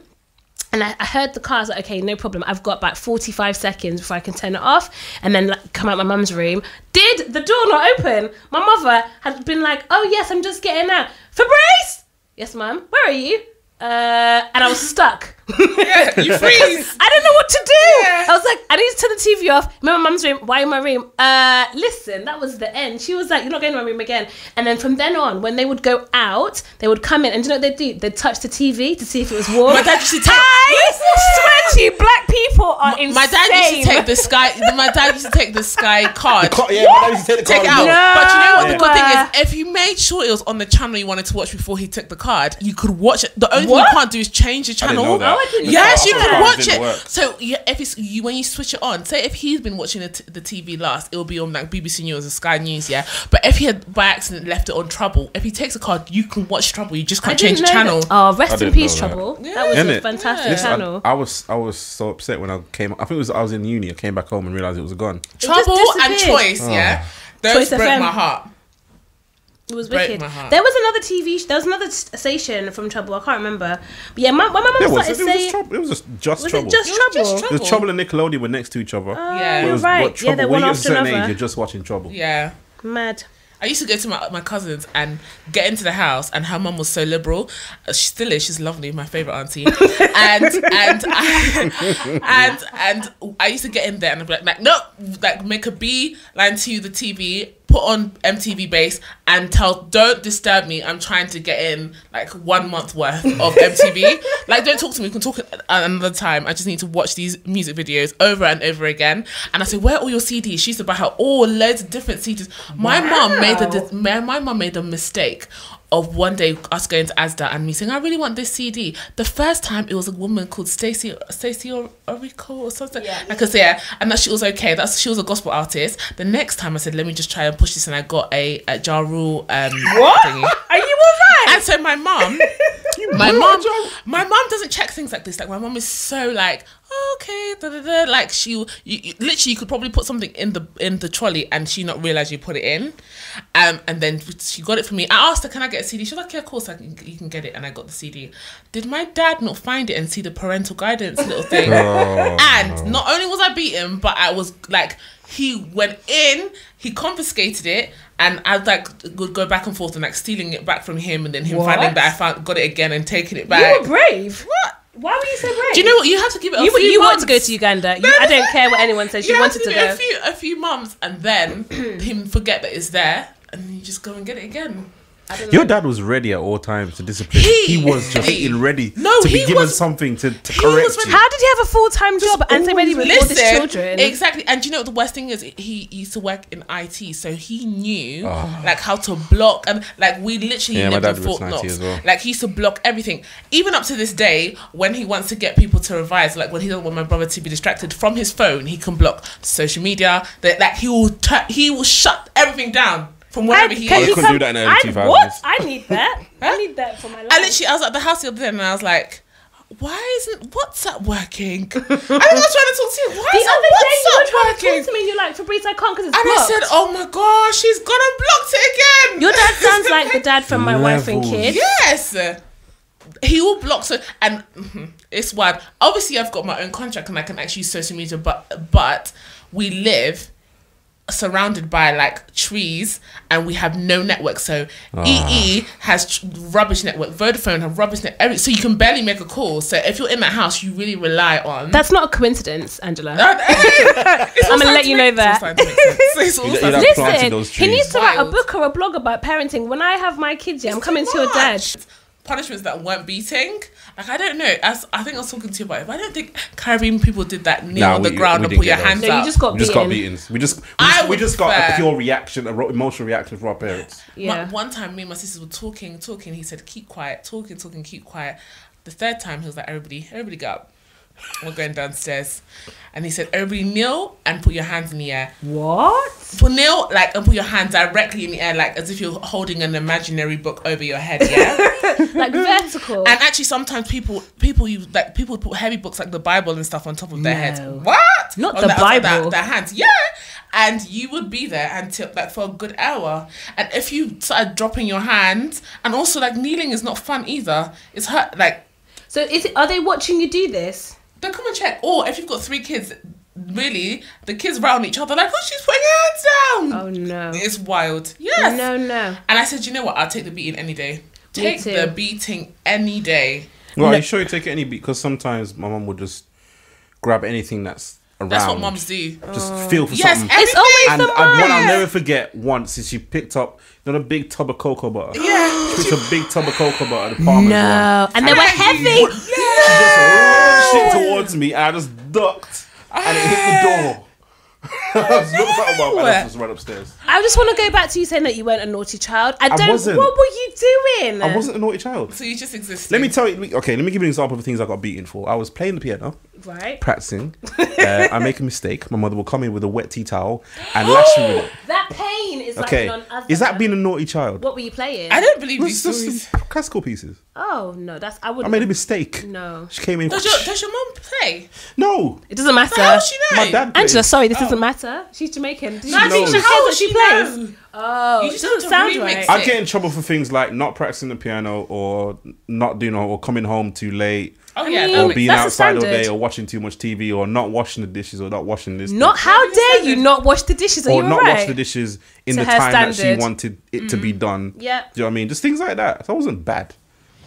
Speaker 2: And I heard the car. I was like, okay, no problem. I've got about 45 seconds before I can turn it off and then like, come out my mum's room. Did the door not open? My mother had been like, oh, yes, I'm just getting out. Fabrice! Yes, mum. Where are you? And I was stuck.
Speaker 3: Yeah, you freeze.
Speaker 2: I didn't know what to do. Yeah. I was like, I need to turn the TV off. I'm in my mum's room. Why in my room? Listen, that was the end. She was like, you're not going to my room again. And then from then on, when they would go out, they would come in, and do you know what they'd do? They'd touch the TV to see if it was warm.
Speaker 3: My dad used to take.
Speaker 2: I swear to you, black people are insane.
Speaker 3: My dad used to take the Sky. My dad used to take the Sky card.
Speaker 1: My dad used to take the card.
Speaker 3: Take it out. No. But you know what the good thing is? If you made sure it was on the channel you wanted to watch before he took the card, you could watch it. The only thing you can't do is change the channel. Yes, you
Speaker 1: I
Speaker 3: can
Speaker 1: thought
Speaker 3: watch
Speaker 1: didn't
Speaker 3: it.
Speaker 1: work.
Speaker 3: So yeah, if it's you when you switch it on, say if he's been watching the TV last, it'll be on like BBC News or Sky News, yeah. But if he had by accident left it on Trouble, if he takes a card, you can watch Trouble. You just can't change the channel.
Speaker 2: Oh, rest in
Speaker 1: didn't
Speaker 2: peace,
Speaker 1: know that.
Speaker 2: Trouble.
Speaker 3: Yeah.
Speaker 2: That was
Speaker 1: Isn't
Speaker 2: a
Speaker 1: it?
Speaker 2: fantastic
Speaker 3: Yeah.
Speaker 2: channel.
Speaker 1: I was so upset when I came. I think it was I was in uni. I came back home and realized it was gone.
Speaker 3: Trouble
Speaker 2: just
Speaker 3: and
Speaker 2: disappeared.
Speaker 3: Choice, yeah. Those
Speaker 2: Choice
Speaker 3: broke
Speaker 2: FM.
Speaker 3: my heart.
Speaker 2: It was
Speaker 3: Broke
Speaker 2: wicked.
Speaker 3: my heart.
Speaker 2: There was another there was another station from Trouble. I can't remember. But yeah, my mum started saying.
Speaker 1: It was just
Speaker 2: Was
Speaker 1: Trouble.
Speaker 2: it just Trouble?
Speaker 1: It was Trouble and Nickelodeon were next to each other.
Speaker 3: Yeah.
Speaker 1: But it
Speaker 2: You're
Speaker 1: was,
Speaker 2: right.
Speaker 1: but Trouble,
Speaker 2: they're
Speaker 1: when
Speaker 2: one
Speaker 1: you get to a
Speaker 2: after
Speaker 1: certain age,
Speaker 2: another.
Speaker 1: you're just watching Trouble.
Speaker 3: Yeah.
Speaker 2: Mad.
Speaker 3: I used to go to my cousin's and get into the house, and her mum was so liberal. She still is. She's lovely, my favorite auntie. and I used to get in there and I'd be like, no, like make a beeline to the TV, put on MTV Base, and don't disturb me. I'm trying to get in like 1 month worth of MTV. Like, don't talk to me. We can talk at another time. I just need to watch these music videos over and over again. And I say, where are all your CDs? She used to buy her all loads of different CDs. My mum made a mistake of one day us going to Asda and me saying, I really want this CD. The first time it was a woman called Stacey Orico or something.
Speaker 2: Yeah.
Speaker 3: I could say, yeah, and that she was okay. She was a gospel artist. The next time I said, let me just try and push this, and I got a Ja Rule
Speaker 2: What?
Speaker 3: thingy.
Speaker 2: Are you alright?
Speaker 3: And so my mum doesn't check things like this. Like, my mum is so like, okay, da, da, da. Like you literally, you could probably put something in the trolley and she not realize you put it in. And then she got it for me. I asked her, can I get a CD? She was like, yeah, of course, you can get it. And I got the CD. Did my dad not find it and see the parental guidance little thing? And not only was I beaten, but I was like, he went in, he confiscated it, and I like would go back and forth and like stealing it back from him, and then him finding that I got it again and taking it back.
Speaker 2: You were brave.
Speaker 3: What?
Speaker 2: Why were you so brave?
Speaker 3: Do you know what? You have to give it a few
Speaker 2: You wanted
Speaker 3: months.
Speaker 2: to go to Uganda. I don't care what anyone says. You wanted to go.
Speaker 3: A few months, and then him forget that it's there, and you just go and get it again. I don't know.
Speaker 1: Your dad was ready at all times to discipline. He was just ready to be given something to correct you.
Speaker 2: How did he have a full-time job and stay ready with all his children?
Speaker 3: Exactly. And do you know what the worst thing is? He used to work in IT, so he knew like how to block, and like we literally lived in Fort Knox.
Speaker 1: As well.
Speaker 3: Like he used to block everything. Even up to this day, when he wants to get people to revise, like when he doesn't want my brother to be distracted from his phone, he can block social media. That like he will shut everything down. From wherever he is.
Speaker 1: They couldn't do that in the early 2000s.
Speaker 2: What? I need that. I need that for my life.
Speaker 3: I was at the house the other day and I was like, why isn't WhatsApp working? And I was trying to talk to you. Why
Speaker 2: The other day you were trying to
Speaker 3: working?
Speaker 2: talk to me and you're like, Fabrice, I can't because it's
Speaker 3: And
Speaker 2: blocked.
Speaker 3: I said, oh my gosh, she's gone and blocked it again.
Speaker 2: Your dad sounds like the dad from My Wife and Kids.
Speaker 3: Yes. He will block, so, and it's wild. Obviously, I've got my own contract and I can actually use social media, but we live surrounded by like trees and we have no network, so EE has rubbish network, Vodafone have rubbish network, so you can barely make a call. So if you're in that house, you really rely on.
Speaker 2: That's not a coincidence, Angela.
Speaker 3: I'm
Speaker 2: gonna let you know that.
Speaker 1: Listen,
Speaker 2: he needs to write a book or a blog about parenting. When I have my kids, I'm coming to your dad.
Speaker 3: Punishments that weren't beating. Like, I don't know. I think I was talking to you about it, but I don't think Caribbean people did that kneel on the ground and put your hands
Speaker 2: No,
Speaker 3: up.
Speaker 2: you just got
Speaker 1: beatings. We just got a pure reaction, an emotional reaction from our parents.
Speaker 2: Yeah.
Speaker 3: One time, me and my sisters were talking. He said, "Keep quiet." Talking, keep quiet. The third time, he was like, "Everybody, get up. We're going downstairs." And he said, "Everybody kneel and put your hands in the air."
Speaker 2: What?
Speaker 3: For kneel, like, and put your hands directly in the air, like as if you're holding an imaginary book over your head. Yeah.
Speaker 2: Like vertical.
Speaker 3: And actually, sometimes people put heavy books like the Bible and stuff on top of their heads. What?
Speaker 2: Not the Bible.
Speaker 3: Their hands. Yeah. And you would be there until like for a good hour. And if you started dropping your hands, and also like kneeling is not fun either. It's hurt. Like.
Speaker 2: So are they watching you do this?
Speaker 3: Don't come and check. Or if you've got 3 kids, really, the kids round each other like, oh, she's putting her hands down.
Speaker 2: Oh no.
Speaker 3: It's wild. Yes.
Speaker 2: No.
Speaker 3: And I said, you know what? I'll take the beating any day. Take the beating any day.
Speaker 1: Well, are you sure you take it any beat? Because sometimes my mum would just grab anything that's around.
Speaker 3: That's what mums do.
Speaker 1: Just feel for
Speaker 3: yes,
Speaker 1: something.
Speaker 3: it's
Speaker 2: always the mum.
Speaker 1: What I'll never forget once is she picked up a big tub of cocoa butter.
Speaker 3: Yeah.
Speaker 1: She picked a big tub of cocoa butter at the Palmer's one.
Speaker 2: And they were heavy.
Speaker 1: She just rushed it towards me and I just ducked and it hit the door. I looked at my mum and I just ran upstairs.
Speaker 2: I just want to go back to you saying that you weren't a naughty child. I
Speaker 1: wasn't.
Speaker 2: What were you doing?
Speaker 1: I wasn't a naughty child.
Speaker 3: So you just existed.
Speaker 1: Let me tell you. Okay, let me give you an example of the things I got beaten for. I was playing the piano,
Speaker 2: Right.
Speaker 1: practicing. I make a mistake. My mother will come in with a wet tea towel and lash me with it.
Speaker 2: That pain is
Speaker 1: Okay,
Speaker 2: like on
Speaker 1: is that being a naughty child?
Speaker 2: What were you playing?
Speaker 3: I don't believe
Speaker 1: It
Speaker 3: these
Speaker 1: was
Speaker 3: stories.
Speaker 1: just some classical pieces.
Speaker 2: Oh no, I
Speaker 1: I
Speaker 2: wouldn't.
Speaker 1: made a mistake.
Speaker 2: No,
Speaker 1: She came in.
Speaker 3: Does your mum play?
Speaker 1: No,
Speaker 2: it doesn't matter.
Speaker 3: So how does she know?
Speaker 1: my dad.
Speaker 2: Angela,
Speaker 1: plays.
Speaker 2: sorry, this doesn't matter. She's Jamaican.
Speaker 3: No, I think
Speaker 1: knows.
Speaker 3: how
Speaker 2: what
Speaker 3: does
Speaker 2: she
Speaker 3: she
Speaker 2: plays.
Speaker 3: know?
Speaker 2: Oh,
Speaker 3: You
Speaker 2: it
Speaker 3: just
Speaker 2: doesn't
Speaker 3: have to
Speaker 2: sound
Speaker 3: remix
Speaker 2: right.
Speaker 3: it.
Speaker 1: I get in trouble for things like not practicing the piano or not doing or coming home too late.
Speaker 3: Oh
Speaker 2: I
Speaker 3: yeah,
Speaker 2: mean,
Speaker 3: that
Speaker 1: Or
Speaker 3: makes
Speaker 1: being
Speaker 2: that's the
Speaker 1: outside all day
Speaker 2: standard.
Speaker 1: or watching too much TV or not washing the dishes or not washing this.
Speaker 2: Not how dare you not wash the dishes? Are
Speaker 1: or
Speaker 2: you
Speaker 1: not
Speaker 2: alright?
Speaker 1: wash the dishes in
Speaker 2: To
Speaker 1: the
Speaker 2: her
Speaker 1: time that she
Speaker 2: standard.
Speaker 1: wanted it to be done.
Speaker 2: Yeah.
Speaker 1: Do you know what I mean? Just things like that. So I wasn't bad.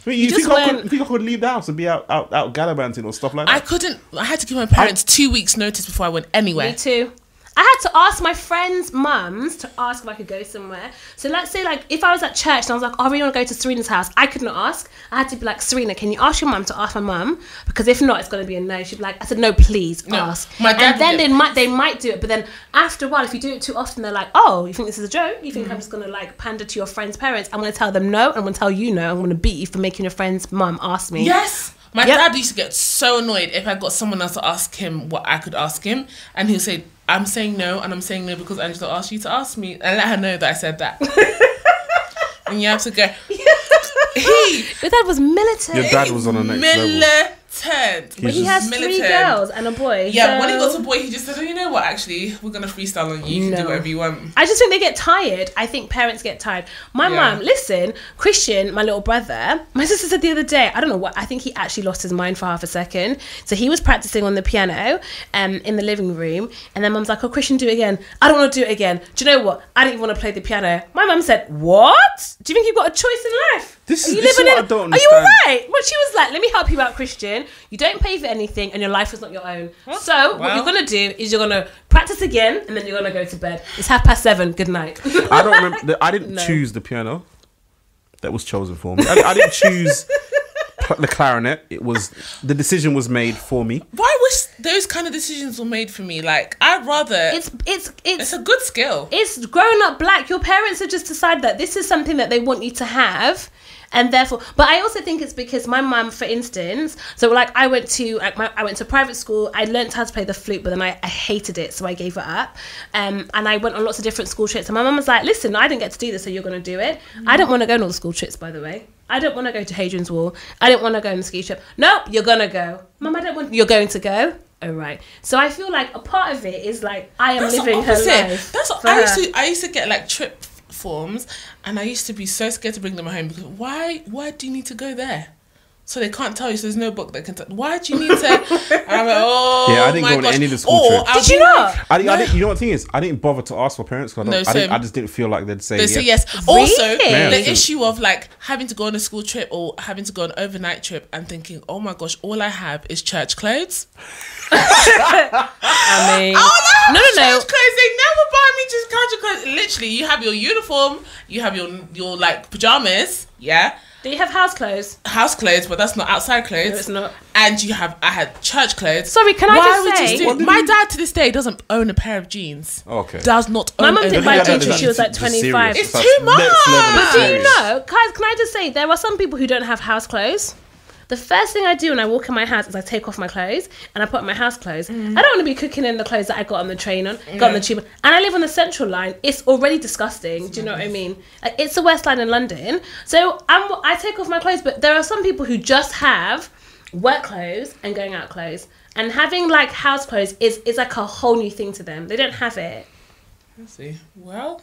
Speaker 1: I mean, you
Speaker 2: just
Speaker 1: think I
Speaker 2: went-
Speaker 1: could leave the house and be out gallivanting or stuff like
Speaker 3: I
Speaker 1: that?
Speaker 3: couldn't. I had to give my parents 2 weeks' notice before I went anywhere.
Speaker 2: Me too. I had to ask my friends' mums to ask if I could go somewhere. So let's say, like, if I was at church and I was like, oh, I really want to go to Serena's house, I couldn't ask. I had to be like, Serena, can you ask your mum to ask my mum? Because if not, it's going to be a no. She'd be like, I said, no, please
Speaker 3: No,
Speaker 2: ask.
Speaker 3: my dad
Speaker 2: And then
Speaker 3: did
Speaker 2: they might do it. But then after a while, if you do it too often, they're like, oh, you think this is a joke? You think I'm just going to like pander to your friend's parents? I'm going to tell them no. I'm going to tell you no. I'm going to beat you for making your friend's mum ask me.
Speaker 3: Yes. My
Speaker 2: Yep.
Speaker 3: dad used to get so annoyed if I got someone else to ask him what I could ask him, and he'll say, I'm saying no, and I'm saying no because Angela asked you to ask me, and let her know that I said that. And you have to go,
Speaker 2: Your dad was militant.
Speaker 1: Your dad was on the next level.
Speaker 3: militant.
Speaker 2: But he has 3 girls and a boy.
Speaker 3: Yeah,
Speaker 2: so-
Speaker 3: when he got a boy, he just said, oh, you know what, actually, we're going to freestyle on you. You can do
Speaker 2: No.
Speaker 3: whatever you want.
Speaker 2: I just think they get tired. I think parents get tired. My
Speaker 3: Yeah.
Speaker 2: mum, listen, Christian, my little brother, my sister said the other day, I don't know what, I think he actually lost his mind for half a second. So he was practicing on the piano in the living room. And then mum's like, oh, Christian, do it again. I don't want to do it again. Do you know what? I don't even want to play the piano. My mum said, what? Do you think you've got a choice in life?
Speaker 1: This
Speaker 2: Are
Speaker 1: is-
Speaker 2: you
Speaker 1: this is
Speaker 2: living
Speaker 1: what
Speaker 2: in?
Speaker 1: I don't
Speaker 2: Are you
Speaker 1: understand.
Speaker 2: alright? But she was like, let me help you out, Christian. You don't pay for anything and your life is not your own. So what
Speaker 3: Well.
Speaker 2: you're going to do is you're going to practice again and then you're going to go to bed. It's 7:30. Good night.
Speaker 1: I don't remember. I didn't
Speaker 2: No.
Speaker 1: choose the piano. That was chosen for me. I didn't choose the clarinet. The decision was made for me.
Speaker 3: Why wish those kind of decisions were made for me? Like, I'd rather... It's a good skill.
Speaker 2: It's growing up black. Your parents have just decided that this is something that they want you to have. And therefore, but I also think it's because my mum, for instance, so like I went to private school. I learned how to play the flute, but then I hated it, so I gave it up. And I went on lots of different school trips. And my mum was like, "Listen, I didn't get to do this, so you're going to do it." I don't want to go on all the school trips, by the way. I don't want to go to Hadrian's Wall. I didn't want to go on the ski trip. Nope, you're gonna go, Mum. I don't want. You're going to go. Oh right. So I feel like a part of it is like I am
Speaker 3: That's the
Speaker 2: living her
Speaker 3: opposite.
Speaker 2: life.
Speaker 3: That's what
Speaker 2: for
Speaker 3: I
Speaker 2: her.
Speaker 3: used to get like trip forms, and I used to be so scared to bring them home because why do you need to go there? So they can't tell you. So there's no book that can tell. Why do you need to? And I'm like, oh,
Speaker 1: Yeah, I didn't
Speaker 3: my
Speaker 1: go on
Speaker 3: gosh.
Speaker 1: any of the school
Speaker 3: Or
Speaker 1: trips.
Speaker 3: I'll
Speaker 2: Did you
Speaker 3: be
Speaker 2: not?
Speaker 3: like-
Speaker 1: I didn't. You know what the thing is? I didn't bother to ask my parents because
Speaker 3: No, same.
Speaker 1: I just didn't feel like they'd say
Speaker 3: They
Speaker 1: yes.
Speaker 3: say yes.
Speaker 2: Really?
Speaker 3: Also,
Speaker 2: Yeah.
Speaker 3: the issue of like having to go on a school trip or having to go on an overnight trip and thinking, oh my gosh, all I have is church clothes.
Speaker 2: I mean,
Speaker 3: No.
Speaker 2: no.
Speaker 3: Church clothes. They never buy me just casual clothes. Literally, you have your uniform, you have your like pajamas, yeah,
Speaker 2: Do you have house clothes?
Speaker 3: house clothes, but that's not outside clothes.
Speaker 2: No, it's not.
Speaker 3: And I had church clothes.
Speaker 2: Sorry, can I
Speaker 3: Why
Speaker 2: just
Speaker 3: would
Speaker 2: say?
Speaker 3: you do? My dad to this day doesn't own a pair of jeans.
Speaker 1: Okay.
Speaker 3: Does not own.
Speaker 2: My mum
Speaker 3: a
Speaker 2: didn't
Speaker 3: pair
Speaker 2: buy
Speaker 3: of
Speaker 2: jeans
Speaker 3: jeans.
Speaker 2: till she was like
Speaker 1: Just
Speaker 2: 25.
Speaker 1: serious.
Speaker 3: It's
Speaker 1: That's
Speaker 3: too
Speaker 1: next level of
Speaker 3: much.
Speaker 2: But do you
Speaker 1: serious.
Speaker 2: know, guys, can I just say, there are some people who don't have house clothes. The first thing I do when I walk in my house is I take off my clothes and I put on my house clothes. I don't want to be cooking in the clothes that I got on the train got on the tube. And I live on the Central Line. It's already disgusting. Do you know what I mean? Like, it's the West Line in London. So I take off my clothes, but there are some people who just have work clothes and going out clothes. And having like house clothes is like a whole new thing to them. They don't have it.
Speaker 3: Let's see. Well,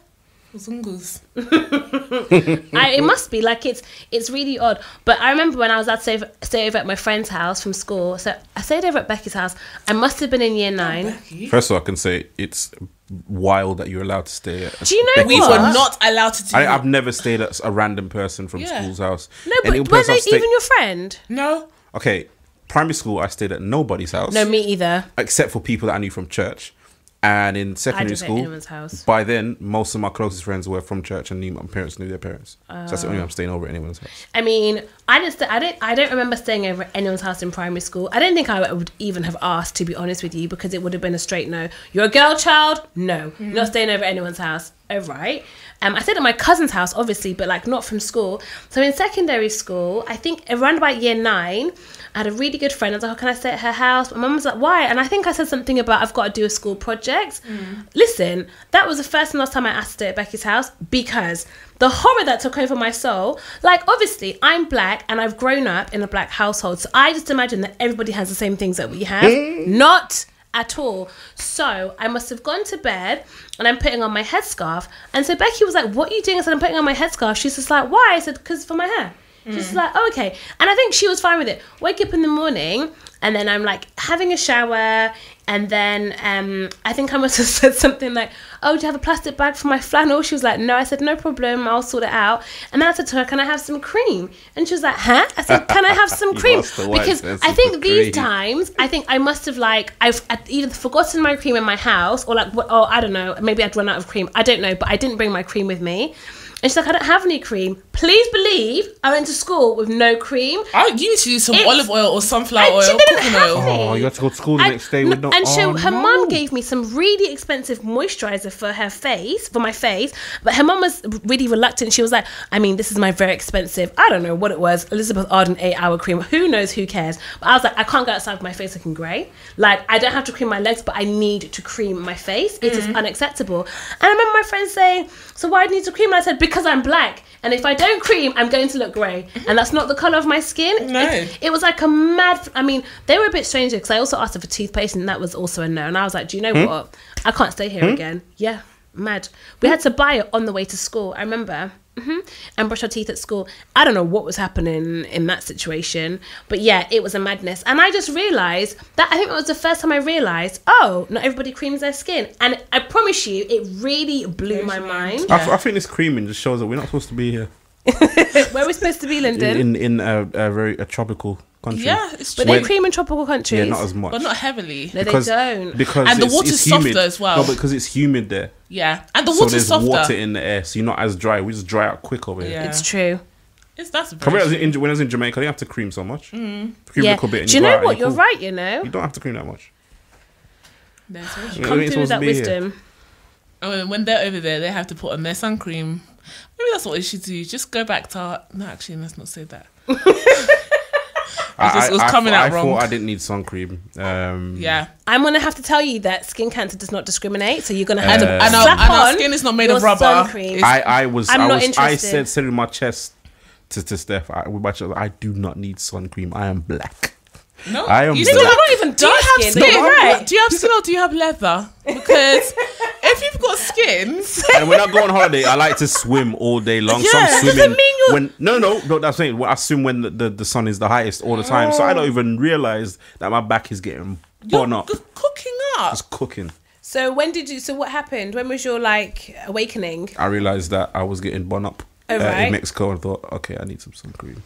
Speaker 3: Zungus.
Speaker 2: It must be like it's really odd. But I remember when I was at stay over at my friend's house from school. So I stayed over at Becky's house. I must have been in year 9.
Speaker 3: Becky.
Speaker 1: First of all, I can say it's wild that you're allowed to stay at.
Speaker 2: Do you know
Speaker 3: We
Speaker 2: what?
Speaker 3: were not allowed to do.
Speaker 1: I've never stayed at a random person from
Speaker 3: Yeah.
Speaker 1: school's house.
Speaker 2: No, but
Speaker 1: Any
Speaker 2: weren't
Speaker 1: person
Speaker 2: they
Speaker 1: I've stayed-
Speaker 2: even your friend?
Speaker 3: No.
Speaker 1: Okay, primary school, I stayed at nobody's house.
Speaker 2: No, me either.
Speaker 1: Except for people that I knew from church. And in
Speaker 2: I
Speaker 1: secondary
Speaker 2: didn't at
Speaker 1: school,
Speaker 2: anyone's house.
Speaker 1: by then, most of my closest friends were from church and my parents knew their parents. So that's the only way I'm staying over at anyone's house.
Speaker 2: I mean, I don't remember staying over at anyone's house in primary school. I don't think I would even have asked, to be honest with you, because it would have been a straight no. You're a girl child? No. You're not staying over at anyone's house. Oh, right. I stayed at my cousin's house, obviously, but like not from school. So in secondary school, I think around about year 9, I had a really good friend. I was like, oh, can I stay at her house? My mum was like, why? And I think I said something about I've got to do a school project. Listen, that was the first and last time I asked to stay at Becky's house, because the horror that took over my soul, like obviously I'm black and I've grown up in a black household. So I just imagine that everybody has the same things that we have. Not at all. So I must have gone to bed and I'm putting on my headscarf. And so Becky was like, what are you doing? I said, I'm putting on my headscarf. She's just like, why? I said, because for my hair. She's like, oh, okay. And I think she was fine with it. Wake up in the morning and then I'm like having a shower. And then I think I must have said something like, oh, do you have a plastic bag for my flannel? She was like, no. I said, no problem. I'll sort it out. And then I said to her, can I have some cream? And she was like, huh? I said, can I have some cream? Because I think these times, I think I must have I've either forgotten my cream in my house or I don't know. Maybe I'd run out of cream. I don't know. But I didn't bring my cream with me. And she's like, I don't have any cream. Please believe I went to school with no cream.
Speaker 3: You need to use some olive oil or sunflower oil, cooking oil.
Speaker 1: Oh, you had to go to school the next day with no.
Speaker 2: And so her mum gave me some really expensive moisturizer for my face. But her mum was really reluctant. She was like, I mean, this is my very expensive, I don't know what it was, Elizabeth Arden 8-hour cream. Who knows? Who cares? But I was like, I can't go outside with my face looking grey. Like, I don't have to cream my legs, but I need to cream my face. It is unacceptable. And I remember my friend saying, so why do you need to cream? And I said, because I'm black. And if I don't cream, I'm going to look grey. And that's not the colour of my skin.
Speaker 3: No.
Speaker 2: It was like a mad... I mean, they were a bit strange because I also asked her for toothpaste and that was also a no. And I was like, do you know what? I can't stay here again. Yeah, mad. We had to buy it on the way to school. I remember... and brush our teeth at school. I don't know what was happening in that situation, but yeah, it was a madness. And I just realised that I think it was the first time I realised, oh, not everybody creams their skin. And I promise you, it really blew my mind.
Speaker 1: I think this creaming just shows that we're not supposed to be here.
Speaker 2: Where are we supposed to be, Lyndon?
Speaker 1: In a very tropical country.
Speaker 3: Yeah, it's true.
Speaker 2: But they cream in tropical countries.
Speaker 1: Yeah, not as much.
Speaker 3: But not heavily.
Speaker 2: No, they don't.
Speaker 1: Because
Speaker 3: and the water's softer as well.
Speaker 1: No, because it's humid there.
Speaker 3: Yeah, and the
Speaker 1: So
Speaker 3: water's
Speaker 1: there's
Speaker 3: softer.
Speaker 1: water in the air, so you're not as dry. We just dry out quick over here.
Speaker 3: Yeah.
Speaker 2: It's true.
Speaker 3: That's
Speaker 1: When I
Speaker 3: very true.
Speaker 1: was in Jamaica, I didn't have to cream so much. Cream a
Speaker 2: Yeah.
Speaker 1: little bit and
Speaker 2: Do you
Speaker 1: go
Speaker 2: know
Speaker 1: out
Speaker 2: what?
Speaker 1: and
Speaker 2: You're
Speaker 1: cool.
Speaker 2: right, you know.
Speaker 1: You don't have to cream that much.
Speaker 3: That's very true.
Speaker 1: You
Speaker 2: Come
Speaker 1: ain't
Speaker 2: through with
Speaker 1: supposed
Speaker 2: that
Speaker 1: to be here.
Speaker 2: wisdom.
Speaker 3: And when they're over there, they have to put on their sun cream. Maybe that's what they should do. Just go back to... No, actually, let's not say that. It was coming out wrong.
Speaker 1: I thought I didn't need sun cream.
Speaker 3: Yeah.
Speaker 2: I'm going to have to tell you that skin cancer does not discriminate, so you're going to have to
Speaker 3: And
Speaker 2: slap
Speaker 3: our
Speaker 2: on
Speaker 3: skin is not made
Speaker 2: your
Speaker 3: of rubber.
Speaker 2: sun cream.
Speaker 1: I
Speaker 2: interested.
Speaker 1: said in my chest to Steph, with my chest, I do not need sun cream. I am black.
Speaker 3: No,
Speaker 1: I am
Speaker 3: you
Speaker 1: black.
Speaker 3: still
Speaker 2: You're not even
Speaker 3: Do you
Speaker 2: dark
Speaker 3: have
Speaker 2: skin.
Speaker 3: skin?
Speaker 2: You're right.
Speaker 3: Do you have skin or do you have leather? Because if you've got skin,
Speaker 1: And when I go on holiday, I like to swim all day long. So
Speaker 3: Yeah.
Speaker 1: I'm
Speaker 3: Doesn't
Speaker 1: swimming
Speaker 2: mean you're-
Speaker 1: when no. That's saying I swim when the sun is the highest all the time. So I don't even realize that my back is getting
Speaker 3: you're
Speaker 1: burnt up.
Speaker 3: cooking up.
Speaker 1: It's cooking.
Speaker 2: So what happened? When was your awakening?
Speaker 1: I realized that I was getting burnt up
Speaker 2: Oh, right.
Speaker 1: in Mexico and thought, okay, I need some sun cream.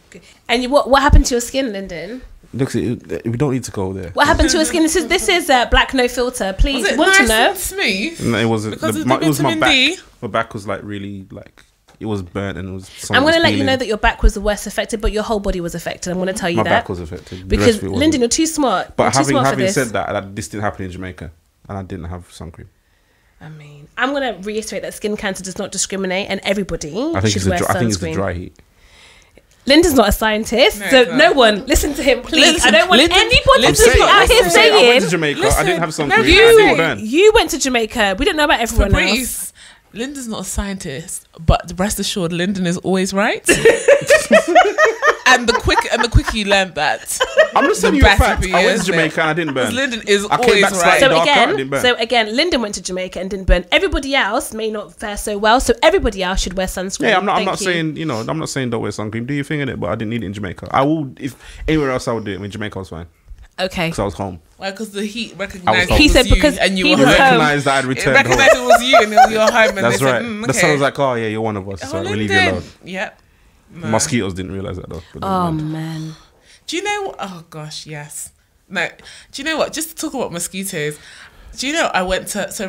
Speaker 2: And what happened to your skin, Lyndon?
Speaker 1: Look, we don't need to go there.
Speaker 2: What happened to your skin? This is Black No Filter. Please,
Speaker 3: Was it
Speaker 2: want
Speaker 3: nice
Speaker 2: to know?
Speaker 3: and smooth?
Speaker 1: No, it wasn't.
Speaker 3: Because of
Speaker 1: it
Speaker 3: the
Speaker 1: was my
Speaker 3: vitamin
Speaker 1: back.
Speaker 3: D?
Speaker 1: My back was really it was burnt and it was.
Speaker 2: I'm going to let you know that your back was the worst affected, but your whole body was affected. I'm going to tell you
Speaker 1: my
Speaker 2: that.
Speaker 1: back was affected. The
Speaker 2: Because
Speaker 1: rest of it wasn't.
Speaker 2: Lyndon, you're too smart.
Speaker 1: But
Speaker 2: You're too smart for
Speaker 1: having
Speaker 2: this.
Speaker 1: said that, this didn't happen in Jamaica, and I didn't have sun cream.
Speaker 2: I mean, I'm going to reiterate that skin cancer does not discriminate, and everybody
Speaker 1: I think
Speaker 2: should
Speaker 1: it's
Speaker 2: wear
Speaker 1: I think it's the
Speaker 2: sunscreen.
Speaker 1: dry heat.
Speaker 2: Lyndon's not a scientist,
Speaker 3: No,
Speaker 2: so
Speaker 3: it's not.
Speaker 2: no one listen to him, please.
Speaker 3: Listen,
Speaker 2: I don't want
Speaker 3: Lyndon-
Speaker 2: anybody
Speaker 3: I'm
Speaker 2: to be out here
Speaker 1: I went
Speaker 2: saying
Speaker 1: to Jamaica. I
Speaker 3: Listen,
Speaker 1: didn't have sun
Speaker 3: no,
Speaker 1: cream.
Speaker 3: you-
Speaker 1: I didn't burn.
Speaker 2: you went to Jamaica. We don't know about everyone else.
Speaker 3: Fabrice, Lyndon's not a scientist, but rest assured, Lyndon is always right. and the quicker you learn that,
Speaker 1: I'm just telling
Speaker 3: the
Speaker 1: you a
Speaker 3: better
Speaker 1: fact.
Speaker 3: for you,
Speaker 1: I went to
Speaker 3: isn't it?
Speaker 1: Jamaica and I didn't burn.
Speaker 3: because Lyndon is
Speaker 1: I came
Speaker 3: always
Speaker 1: back
Speaker 3: right.
Speaker 1: slightly
Speaker 2: So
Speaker 1: darker, I didn't burn.
Speaker 2: again, Lyndon went to Jamaica and didn't burn. Everybody else may not fare so well, so everybody else should wear sunscreen.
Speaker 1: Yeah, I'm not
Speaker 2: Thank you.
Speaker 1: saying I'm not saying don't wear sun cream. Do your thing in it, but I didn't need it in Jamaica. I will if anywhere else I would do it. I mean, Jamaica was fine
Speaker 2: Okay.
Speaker 1: because I was home.
Speaker 3: Why? Because the heat recognized
Speaker 1: home.
Speaker 3: it
Speaker 2: He
Speaker 3: was
Speaker 2: said
Speaker 3: you
Speaker 2: because
Speaker 3: and you
Speaker 2: he
Speaker 3: were
Speaker 2: was
Speaker 3: home.
Speaker 2: home.
Speaker 1: Recognized that I'd
Speaker 3: It
Speaker 1: returned
Speaker 3: recognized
Speaker 1: home.
Speaker 3: it was you and you were home. And
Speaker 1: That's
Speaker 3: they
Speaker 1: right.
Speaker 3: Said,
Speaker 1: The sun
Speaker 3: okay.
Speaker 1: was like, "Oh yeah, you're one of us." So
Speaker 3: Oh,
Speaker 1: we'll leave you alone.
Speaker 3: Lyndon. Yep. No.
Speaker 1: Mosquitoes didn't realize that though. But
Speaker 2: Oh man.
Speaker 3: Do you know what? Oh gosh, yes. No. Do you know what? Just to talk about mosquitoes, Do you know,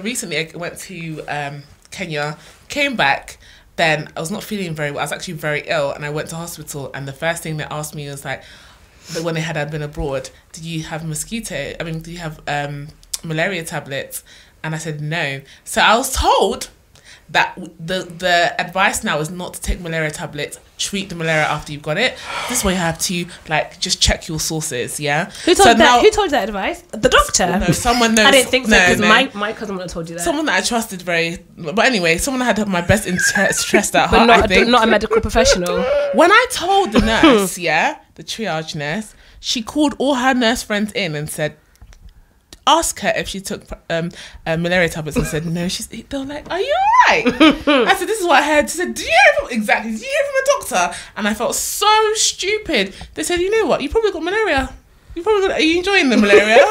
Speaker 3: recently I went to Kenya, came back, then I was not feeling very well. I was actually very ill, and I went to hospital, and the first thing they asked me was like, when I'd been abroad, do you have do you have malaria tablets? And I said no. So I was told that the advice now is not to take malaria tablets, treat the malaria after you've got it. This is why you have to just check your sources, yeah?
Speaker 2: Who told you that advice? The doctor?
Speaker 3: No, someone knows.
Speaker 2: I didn't think so, because my cousin would have told you that.
Speaker 3: Someone that I trusted but anyway, someone that had my best interest at heart,
Speaker 2: but not a medical professional.
Speaker 3: When I told the nurse, the triage nurse, she called all her nurse friends in and said, ask her if she took malaria tablets, and said no. They were like, are you alright? I said, this is what I heard. She said, did you hear from a doctor? And I felt so stupid. They said, you know what, you probably got malaria. Are you enjoying the malaria?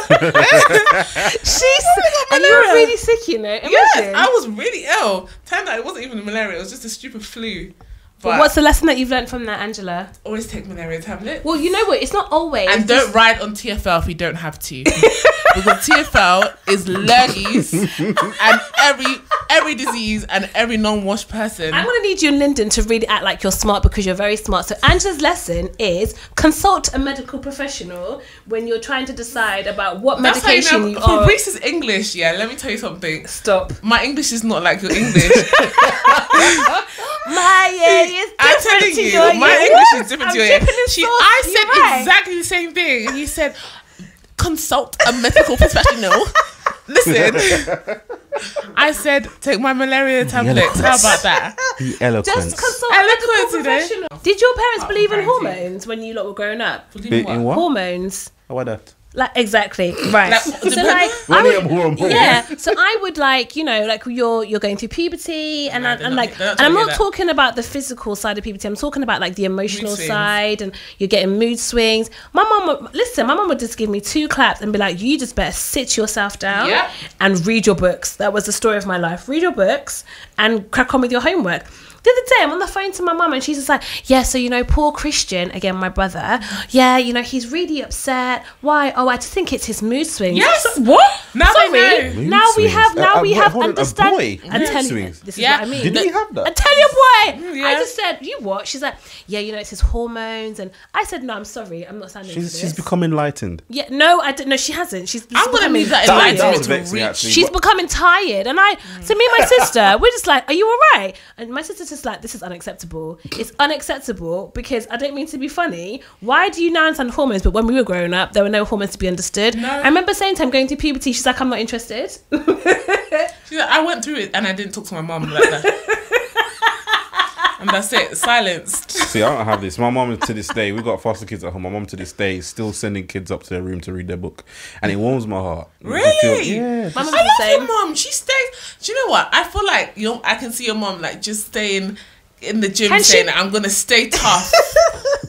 Speaker 2: And you were really sick, you know. Imagine.
Speaker 3: Yes, I was really ill. Turned out it wasn't even malaria, it was just a stupid flu.
Speaker 2: But what's the lesson that you've learned from that, Angela?
Speaker 3: Always take malaria tablet.
Speaker 2: Well, you know what? It's not always.
Speaker 3: And don't ride on TFL if you don't have to. Because TFL is lurgies and every disease and every non-washed person.
Speaker 2: I'm going to need you and Lyndon to really act like you're smart, because you're very smart. So Angela's lesson is consult a medical professional when you're trying to decide about what medication you are.
Speaker 3: Fabrice is English, let me tell you something.
Speaker 2: Stop.
Speaker 3: My English is not like your English.
Speaker 2: My is
Speaker 3: I'm telling you, my English is different to your English. I said exactly the same thing. And he said, consult a medical professional. Listen, I said, take my malaria tablets. How about that?
Speaker 1: The eloquence.
Speaker 2: Just consult a medical professional. Did your parents believe in hormones when you lot were growing up?
Speaker 1: In what?
Speaker 2: Hormones.
Speaker 1: How about that?
Speaker 2: Like, exactly, right. So I would you're going through puberty, and I'm not talking about the physical side of puberty. I'm talking about the emotional side, and you're getting mood swings. My mum would just give me 2 claps and be like, you just better sit yourself down and read your books. That was the story of my life. Read your books and crack on with your homework. The other day, I'm on the phone to my mum, and she's just like, poor Christian, again, my brother, he's really upset. Why? Oh, I just think it's his mood swings.
Speaker 3: Yes.
Speaker 2: What?
Speaker 3: Now
Speaker 2: Sorry.
Speaker 3: they know.
Speaker 2: We have understand.
Speaker 1: I'm
Speaker 2: telling you, this is what I mean.
Speaker 1: Did he have that?
Speaker 2: I tell you boy. I just said, you what? She's like, it's his hormones, and I said, no, I'm sorry, I'm not standing for this.
Speaker 1: She's become enlightened.
Speaker 2: Yeah, no, I didn't. No, she hasn't.
Speaker 3: I'm gonna need that enlightenment to reach.
Speaker 2: She's becoming tired, and so me and my sister, we're just like, are you all right? And my sister's just like, this is unacceptable. It's unacceptable because I don't mean to be funny. Why do you now understand hormones? But when we were growing up, there were no hormones to be understood. No. I remember saying to him, going through puberty, she's like, I'm not interested.
Speaker 3: She's like, I went through it and I didn't talk to my mum like that. And that's it, silenced.
Speaker 1: See, I don't have this. My mum, to this day, we've got foster kids at home. My mum, to this day, is still sending kids up to their room to read their book, and it warms my heart.
Speaker 3: Really?
Speaker 1: Yeah.
Speaker 2: I love
Speaker 3: your mum. She stays. Do you know what? I feel like I can see your mum just staying in the gym, saying, I'm gonna stay tough.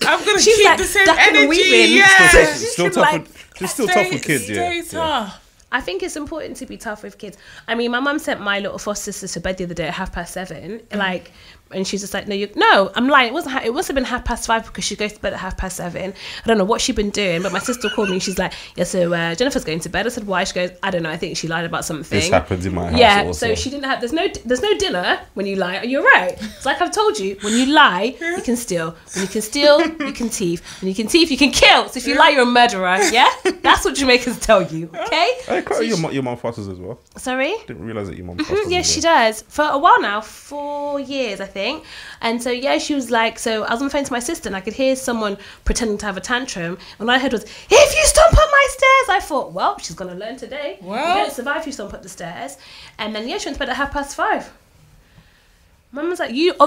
Speaker 3: I'm gonna keep the same energy. Yeah,
Speaker 1: still tough with kids.
Speaker 3: Stay tough.
Speaker 2: I think it's important to be tough with kids. I mean, my mum sent my little foster sister to bed the other day at 7:30. And she's just like, no, I'm lying. It must have been 5:30 because she goes to bed at 7:30. I don't know what she'd been doing, but my sister called me. She's like, so Jennifer's going to bed. I said, why? She goes, I don't know. I think she lied about something.
Speaker 1: This happens in my house.
Speaker 2: Yeah,
Speaker 1: also.
Speaker 2: so she didn't have. There's no dinner when you lie. Are you right? It's like I've told you. When you lie, you can steal. When you can steal, you can thief. When you can thief, you can kill. So if you lie, you're a murderer. Yeah, that's what Jamaicans tell you. Okay.
Speaker 1: Your mum fosters as well.
Speaker 2: Sorry.
Speaker 1: Didn't realise that your mum fosters.
Speaker 2: Yes, she does. For a while now, 4 years, I think. And so she was like, so I was on the phone to my sister, and I could hear someone pretending to have a tantrum, and all I heard was, if you stomp up my stairs. I thought, well, she's gonna learn today. Well, you don't survive if you stomp up the stairs. And then she went to bed at 5:30. Mum was like, you've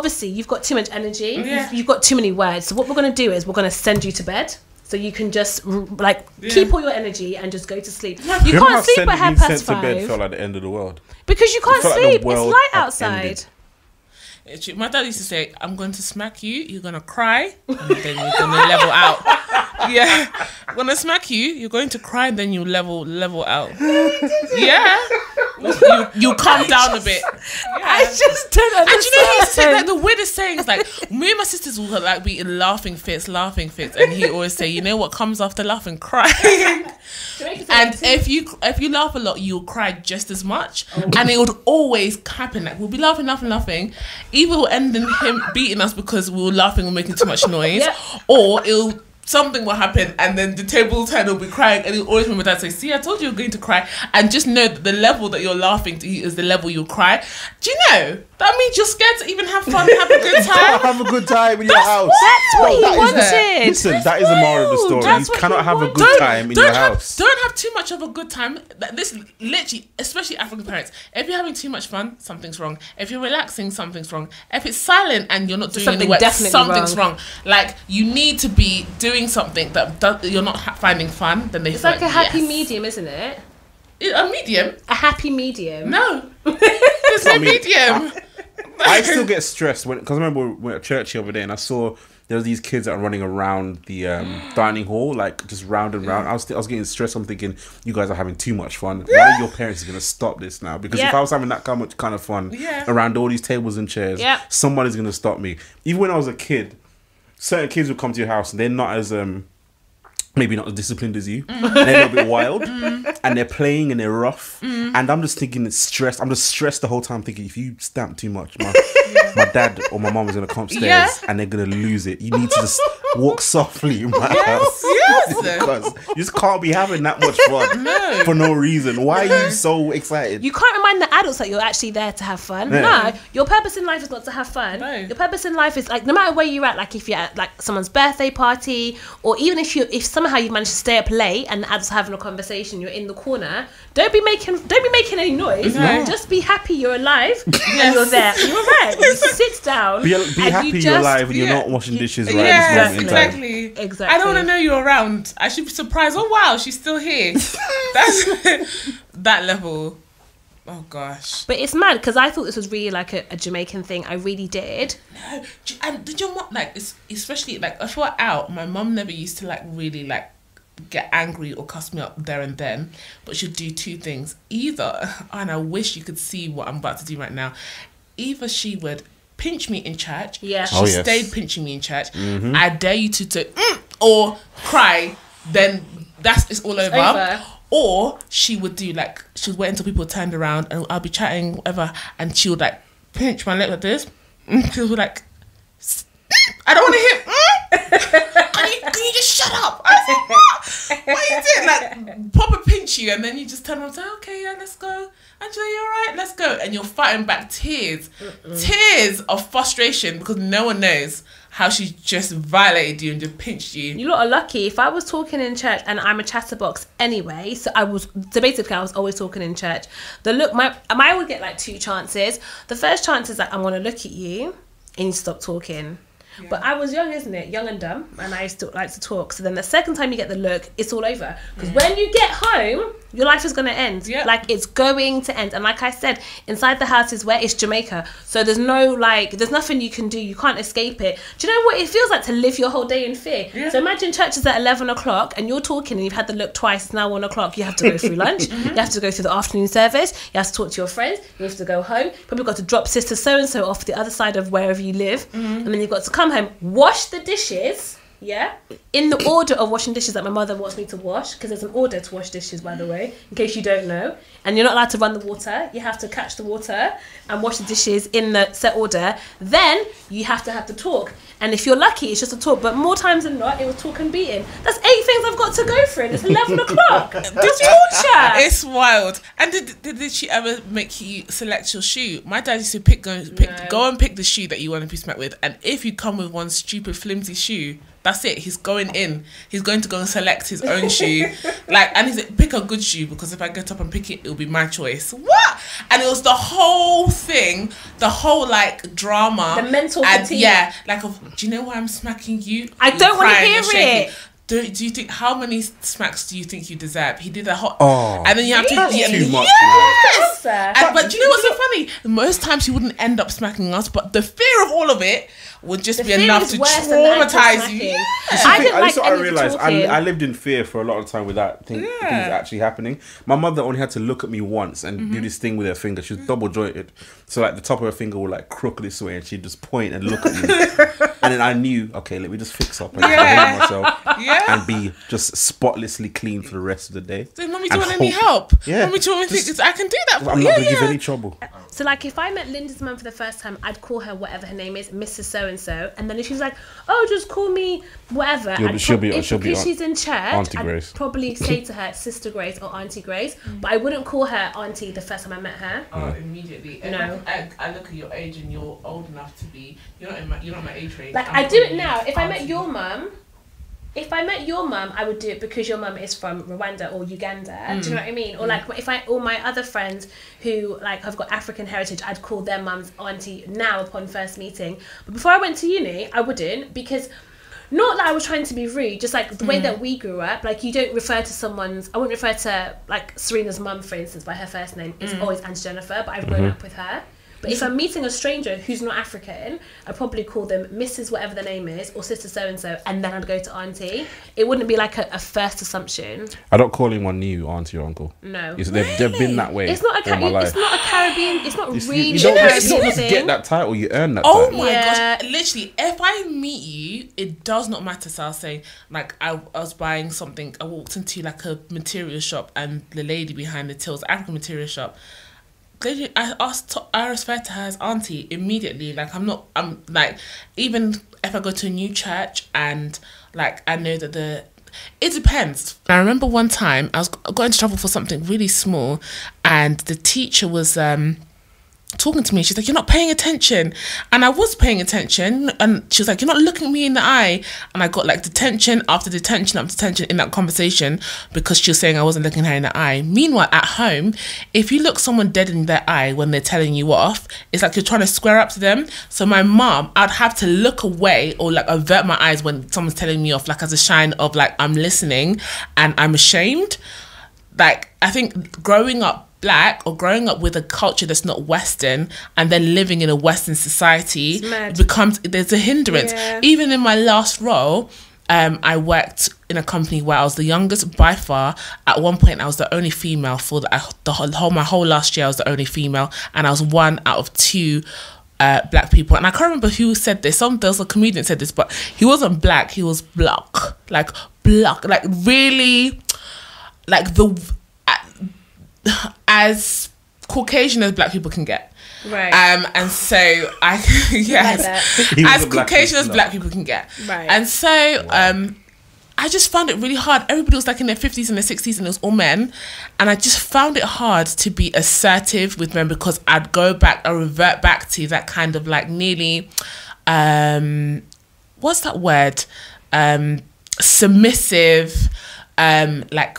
Speaker 2: got too much energy. Yeah. You've got too many words. So what we're gonna do is we're gonna send you to bed. So you can just keep all your energy and just go to sleep. You can't sleep at 5:30.
Speaker 1: Sent to bed felt like the end of the world.
Speaker 2: Because you can't sleep. It's light outside.
Speaker 3: My dad used to say, I'm going to smack you, you're going to cry, and then you're going to level out. Yeah. I'm going to smack you, you're going to cry, and then you level out. Yeah. you calm down a bit.
Speaker 2: I just don't understand.
Speaker 3: And you know, he used to say, like, the weirdest sayings, like, me and my sisters will like be in laughing fits, and he always say, you know what comes after laughing? Crying. And if you laugh a lot, you'll cry just as much. And it would always happen. Like, we'll be laughing. Either it'll end in him beating us because we were laughing or making too much noise, or something will happen and then the table turn will be crying, and he'll always remember that, say, see, I told you you're going to cry. And just know that the level that you're laughing to is the level you'll cry. Do you know that means you're scared to even have fun, have a good time?
Speaker 1: Have a good time in your house.
Speaker 2: That's what he wanted.
Speaker 1: Listen, that is the moral of the story. You cannot have a good time in your house.
Speaker 3: Don't have too much of a good time. This literally, especially African parents, if you're having too much fun, something's wrong. If you're relaxing, something's wrong. If it's silent and you're not doing any work, something's wrong. Like, you need to be doing something that you're not finding fun. Then it's
Speaker 2: like a happy medium, isn't it?
Speaker 3: A medium?
Speaker 2: A happy medium.
Speaker 3: No. It's no medium.
Speaker 1: I still get stressed because I remember we were at church the other day and I saw there was these kids that are running around the dining hall, like just round and round. I was getting stressed. I'm thinking, you guys are having too much fun. One of your parents is going to stop this now, because if I was having that kind of fun around all these tables and chairs, somebody's going to stop me. Even when I was a kid, certain kids would come to your house and they're not as maybe not as disciplined as you. They're a little bit wild, and they're playing and they're rough. And I'm just thinking, it's stressed. I'm just stressed the whole time, thinking, if you stamp too much, my dad or my mom is gonna come upstairs and they're gonna lose it. You need to just walk softly in my house. Because you just can't be having that much fun for no reason. Why are you so excited?
Speaker 2: You can't remind the adults that you're actually there to have fun. No, your purpose in life is not to have fun. Your purpose in life is, like, no matter where you're at, like if you're at like someone's birthday party, or even if somehow you manage to stay up late and the adults are having a conversation, you're in the corner, don't be making any noise. Just be happy you're alive and you're there. You're right. You sit down.
Speaker 1: Be happy you're alive and you're not washing dishes right this moment in time.
Speaker 3: Exactly. I don't want to know you're around. I should be surprised. Oh wow, she's still here. That's that level. Oh gosh.
Speaker 2: But it's mad because I thought this was really like a Jamaican thing. I really did.
Speaker 3: No, and did your mom, like, especially like if we're out, my mom never used to like really like get angry or cuss me up there and then, but she'd do two things. Either, and I wish you could see what I'm about to do right now, either she would pinch me in church. She stayed pinching me in church. I dare you to or cry, then it's all over. Or she would do like, she would wait until people turned around and I'll be chatting, whatever, and she would like pinch my lip like this. She would like, I don't want to hear. Can you just shut up? I was like, what? What are you doing? Like, proper pinch you, and then you just turn around and say, okay, yeah, let's go. Angela, you alright? Let's go. And you're fighting back tears of frustration, because no one knows how she just violated you and just pinched you.
Speaker 2: You lot are lucky. If I was talking in church, and I'm a chatterbox anyway, so basically I was always talking in church. I would get like two chances. The first chance is that I'm gonna look at you and you stop talking. Yeah. But I was young, isn't it? Young and dumb, and I still like to talk. So then the second time you get the look, it's all over. Because when you get home, your life is going to end. Yeah. Like, it's going to end. And like I said, inside the house is where it's Jamaica. So there's nothing you can do. You can't escape it. Do you know what it feels like to live your whole day in fear? Yeah. So imagine church is at 11 o'clock and you're talking and you've had the look twice. It's now 1 o'clock. You have to go through lunch. You have to go through the afternoon service. You have to talk to your friends. You have to go home. Probably got to drop sister so-and-so off the other side of wherever you live. And then you've got to come home, wash the dishes. Yeah, in the order of washing dishes that my mother wants me to wash, because there's an order to wash dishes, by the way, in case you don't know. And you're not allowed to run the water. You have to catch the water and wash the dishes in the set order. Then you have to have the talk. And if you're lucky, it's just a talk. But more times than not, it was talk and beating. That's 8 things I've got to go through. It's 11 o'clock. Did you chat?
Speaker 3: It's wild. And did she ever make you select your shoe? My dad used to go and pick the shoe that you want to be smacked with. And if you come with one stupid flimsy shoe, that's it. He's going in. He's going to go and select his own shoe. And he's like, pick a good shoe, because if I get up and pick it, it'll be my choice. What? And it was the whole thing, the whole like drama.
Speaker 2: The mental fatigue.
Speaker 3: Yeah, like, do you know why I'm smacking you?
Speaker 2: I don't want to hear it.
Speaker 3: do you think, how many smacks do you think you deserve? He did a hot,
Speaker 1: Oh.
Speaker 3: and then you have to.
Speaker 2: Really?
Speaker 3: Yeah,
Speaker 1: Too much,
Speaker 3: yes!
Speaker 2: Fair.
Speaker 3: But do you know what's so funny? Most times he wouldn't end up smacking us, but the fear of all of it would just be
Speaker 2: fear
Speaker 3: enough
Speaker 2: is
Speaker 3: to
Speaker 2: worse than the actual
Speaker 3: traumatize
Speaker 2: smacking.
Speaker 3: you.
Speaker 2: I didn't like
Speaker 1: That's what I
Speaker 2: any of the
Speaker 1: realized.
Speaker 2: talking.
Speaker 1: I lived in fear for a lot of time without things actually happening. My mother only had to look at me once and do this thing with her finger. She was double jointed, so like the top of her finger would like crook this way, and she'd just point and look at me, and then I knew, okay, let me just fix up and behave myself and be just spotlessly clean for the rest of the day.
Speaker 3: So, Mummy, do you
Speaker 1: And
Speaker 3: want any
Speaker 1: hope-
Speaker 3: help?
Speaker 1: Yeah.
Speaker 3: Mummy, do you want me to think? I can do that for
Speaker 1: I'm
Speaker 3: you.
Speaker 1: not gonna give any trouble.
Speaker 2: So like if I met Linda's mum for the first time, I'd call her whatever her name is, Mrs. So and so, and then if she's like, "Oh, just call me whatever,"
Speaker 1: She'll be
Speaker 2: because she's in church,
Speaker 1: Auntie
Speaker 2: I'd
Speaker 1: Grace.
Speaker 2: probably say to her Sister Grace or Auntie Grace, but I wouldn't call her Auntie the first time I met her.
Speaker 3: Oh, immediately.
Speaker 2: No.
Speaker 3: I look at your age and you're old enough to be. You're not my age range.
Speaker 2: Like I do it now. If I met your mum, I would do it because your mum is from Rwanda or Uganda. Do you know what I mean? Or like if all my other friends who like have got African heritage, I'd call their mums auntie now upon first meeting. But before I went to uni, I wouldn't, because not that I was trying to be rude, just like the way that we grew up, like you don't refer to I wouldn't refer to like Serena's mum, for instance, by her first name. It's always Aunt Jennifer, but I've grown up with her. But if I'm meeting a stranger who's not African, I'd probably call them Mrs. whatever the name is, or Sister so-and-so, and then I'd go to Auntie. It wouldn't be like a first assumption.
Speaker 1: I don't call anyone new auntie or uncle.
Speaker 2: No.
Speaker 1: They've been that way
Speaker 2: It's not
Speaker 1: all my life.
Speaker 2: it's not a Caribbean, it's not really
Speaker 1: You don't
Speaker 2: a
Speaker 1: just
Speaker 2: Caribbean
Speaker 1: get
Speaker 2: thing.
Speaker 1: that title, you earn that
Speaker 3: Oh
Speaker 1: title.
Speaker 3: my
Speaker 2: Yeah.
Speaker 3: gosh! Literally, if I meet you, it does not matter. So I was saying, like, I was buying something. I walked into like a material shop, and the lady behind the tills, African material shop. I refer to her as auntie immediately. Like I'm like, even if I go to a new church and like I know that it depends. I remember one time I got into trouble for something really small, and the teacher was talking to me. She's like, "You're not paying attention," and I was paying attention, and she was like, "You're not looking me in the eye," and I got like detention after detention after detention in that conversation because she was saying I wasn't looking her in the eye. Meanwhile, at home, if you look someone dead in their eye when they're telling you off, it's like you're trying to square up to them. So my mom, I'd have to look away or like avert my eyes when someone's telling me off, like as a sign of like I'm listening and I'm ashamed. Like I think growing up Black or growing up with a culture that's not Western and then living in a Western society there's a hindrance.
Speaker 2: Yeah.
Speaker 3: Even in my last role, I worked in a company where I was the youngest by far. At one point, I was the only female for my whole last year. I was the only female, and I was one out of two Black people. And I can't remember who said this. There was a comedian said this, but he wasn't Black. He was black, like really, like as Caucasian as Black people can get.
Speaker 2: Right.
Speaker 3: And so I yes,
Speaker 2: Like
Speaker 3: as Caucasian as Black people can get.
Speaker 2: Right.
Speaker 3: And so I just found it really hard. Everybody was like in their 50s and their 60s, and it was all men, and I just found it hard to be assertive with men because I'd revert back to that kind of like nearly what's that word, submissive, like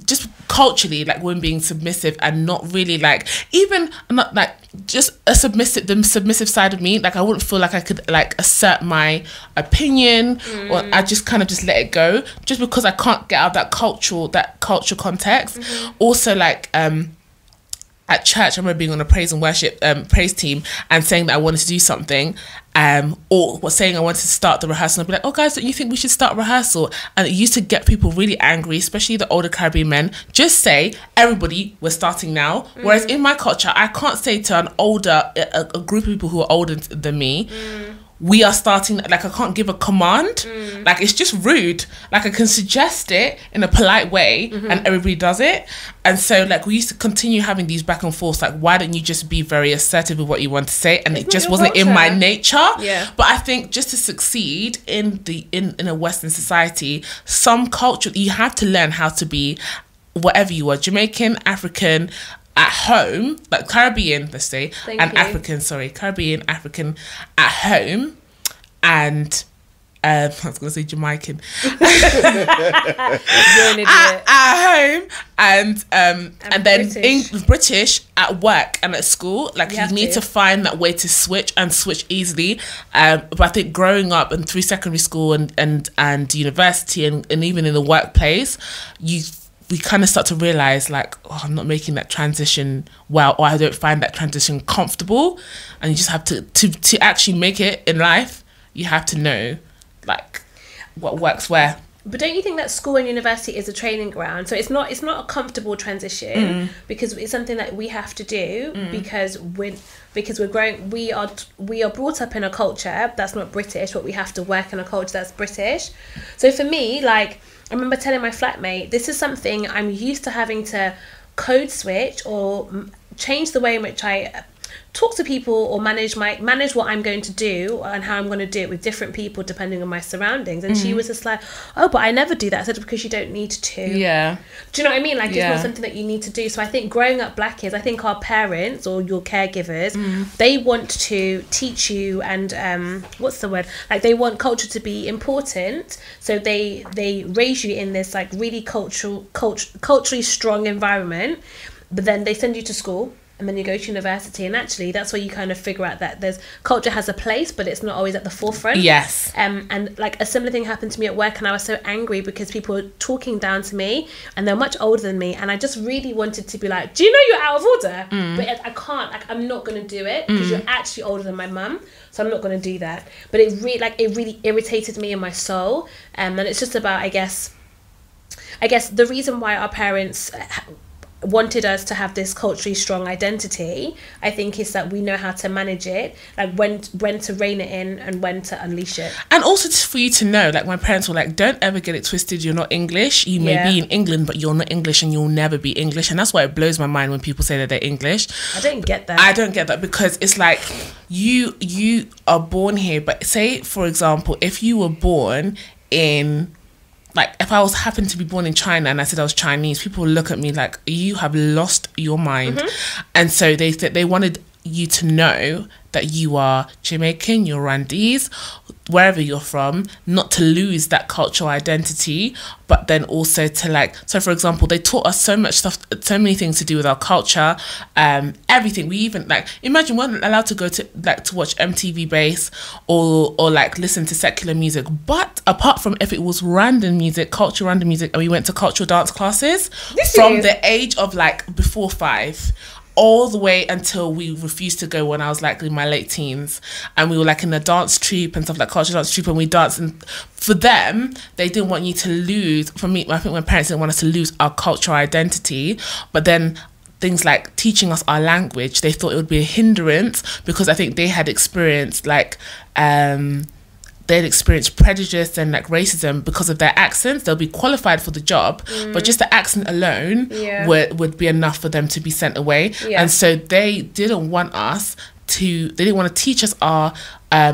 Speaker 3: just culturally, like women being submissive and not really like, even not like just the submissive side of me. Like I wouldn't feel like I could like assert my opinion, or I just kind of just let it go just because I can't get out of that cultural context. Also like at church, I remember being on a praise and worship praise team and saying that I wanted to do something, or saying I wanted to start the rehearsal. And I'd be like, "Oh guys, don't you think we should start rehearsal?" And it used to get people really angry, especially the older Caribbean men. Just say, "Everybody, we're starting now." Whereas in my culture, I can't say to a group of people who are older than me, "We are starting." Like I can't give a command. Like it's just rude. Like I can suggest it in a polite way, and everybody does it. And so like we used to continue having these back and forths. Like, why don't you just be very assertive with what you want to say? And it just wasn't in my nature.
Speaker 2: Yeah.
Speaker 3: But I think just to succeed in a Western society, some culture, you have to learn how to be whatever you are, Jamaican, African, at home, like Caribbean, let's say, Caribbean, African at home, and I was going to say Jamaican.
Speaker 2: You're an idiot.
Speaker 3: At home and then
Speaker 2: British.
Speaker 3: British at work and at school. Like you need to find that way to switch easily. But I think growing up and through secondary school and university and even in the workplace, we kind of start to realize like, oh, I'm not making that transition well, or I don't find that transition comfortable. And you just have to actually make it in life, you have to know like what works where.
Speaker 2: But don't you think that school and university is a training ground? So it's not a comfortable transition because it's something that we have to do because we're growing. We are brought up in a culture that's not British, but we have to work in a culture that's British. So for me, like, I remember telling my flatmate, this is something I'm used to having to code switch or change the way in which I talk to people or manage what I'm going to do and how I'm going to do it with different people depending on my surroundings. And she was just like, oh, but I never do that. I said, because you don't need to.
Speaker 3: Yeah.
Speaker 2: Do you know what I mean? Like, it's not something that you need to do. So I think growing up black kids, I think our parents or your caregivers, they want to teach you and what's the word? Like, they want culture to be important. So they raise you in this like really culturally strong environment, but then they send you to school. And then you go to university, and actually that's where you kind of figure out that culture has a place, but it's not always at the forefront.
Speaker 3: Yes.
Speaker 2: And like a similar thing happened to me at work, and I was so angry because people were talking down to me, and they're much older than me, and I just really wanted to be like, do you know you're out of order? But I can't. Like, I'm not going to do it because you're actually older than my mum, so I'm not going to do that. But it really irritated me in my soul, and it's just about I guess the reason why our parents wanted us to have this culturally strong identity, I think, is that we know how to manage it, like when to rein it in and when to unleash it.
Speaker 3: And also for you to know, like my parents were like, don't ever get it twisted, you're not English. You may be in England, but you're not English and you'll never be English. And that's why it blows my mind when people say that they're English.
Speaker 2: I don't get that
Speaker 3: because it's like you are born here, but say, for example, if you were born in, like, if I happened to be born in China and I said I was Chinese, people would look at me like, you have lost your mind. And so they wanted you to know that you are Jamaican, you're Rwandese, wherever you're from, not to lose that cultural identity, but then also to like, so for example, they taught us so much stuff, so many things to do with our culture, everything. We even like, imagine we weren't allowed to go to like to watch MTV Base or like listen to secular music, but apart from if it was random music, cultural random music, and we went to cultural dance classes from the age of like before 5 all the way until we refused to go when I was like in my late teens, and we were like in a dance troupe and stuff, like cultural dance troupe, and we danced. And for them, they didn't want you to lose. For me, I think my parents didn't want us to lose our cultural identity, but then things like teaching us our language, they thought it would be a hindrance because I think they had experienced like they'd experienced prejudice and like racism because of their accents. They'll be qualified for the job, but just the accent alone would be enough for them to be sent away. And so they didn't want to teach us our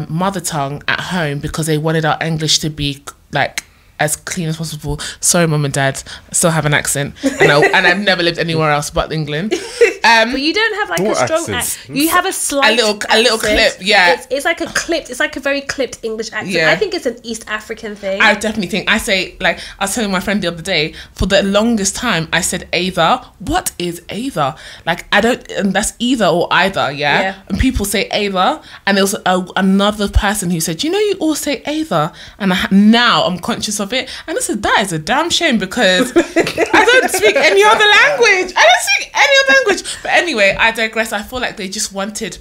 Speaker 3: mother tongue at home because they wanted our English to be like as clean as possible. Sorry, mum and dad, I still have an accent, and I've never lived anywhere else but England.
Speaker 2: But you don't have like a strong accent. You have a slight
Speaker 3: a little clip. Yeah,
Speaker 2: it's like a clipped. It's like a very clipped English accent.
Speaker 3: Yeah.
Speaker 2: I think it's an East African thing.
Speaker 3: I definitely think. I say, like, I was telling my friend the other day, for the longest time I said either. What is either? Like, I don't, and that's either or either. Yeah. And people say either, and there was another person who said, you know, you all say either, and now I'm conscious of it, and I said, that is a damn shame because I don't speak any other language. But anyway, I digress. I feel like they just wanted.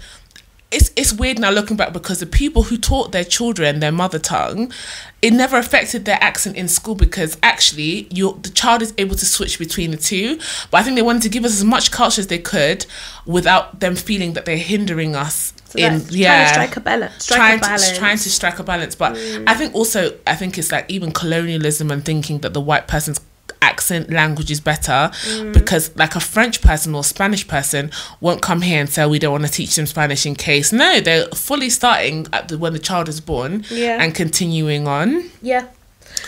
Speaker 3: It's weird now looking back because the people who taught their children their mother tongue, it never affected their accent in school because actually the child is able to switch between the two. But I think they wanted to give us as much culture as they could without them feeling that they're hindering us.
Speaker 2: So trying to strike a balance.
Speaker 3: Trying to strike a balance. But I think it's like even colonialism and thinking that the white person's accent language is better because like a French person or Spanish person won't come here and say we don't want to teach them Spanish in case. No, they're fully starting at when the child is born and continuing on.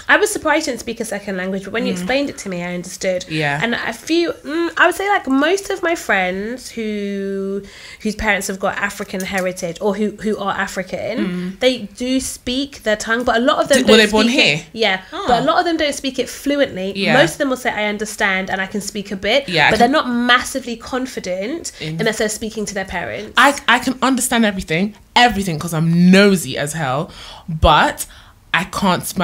Speaker 2: I was surprised you didn't speak a second language, but when you explained it to me, I understood.
Speaker 3: Yeah.
Speaker 2: And a few, I would say like most of my friends whose parents have got African heritage or who are African, they do speak their tongue, but a lot of them don't
Speaker 3: Were they
Speaker 2: speak
Speaker 3: born
Speaker 2: it.
Speaker 3: here?
Speaker 2: Yeah.
Speaker 3: Oh.
Speaker 2: But a lot of them don't speak it fluently.
Speaker 3: Yeah.
Speaker 2: Most of them will say, I understand and I can speak a bit,
Speaker 3: Yeah,
Speaker 2: but they're not massively confident unless they're speaking to their parents.
Speaker 3: I can understand everything because I'm nosy as hell, but I can't.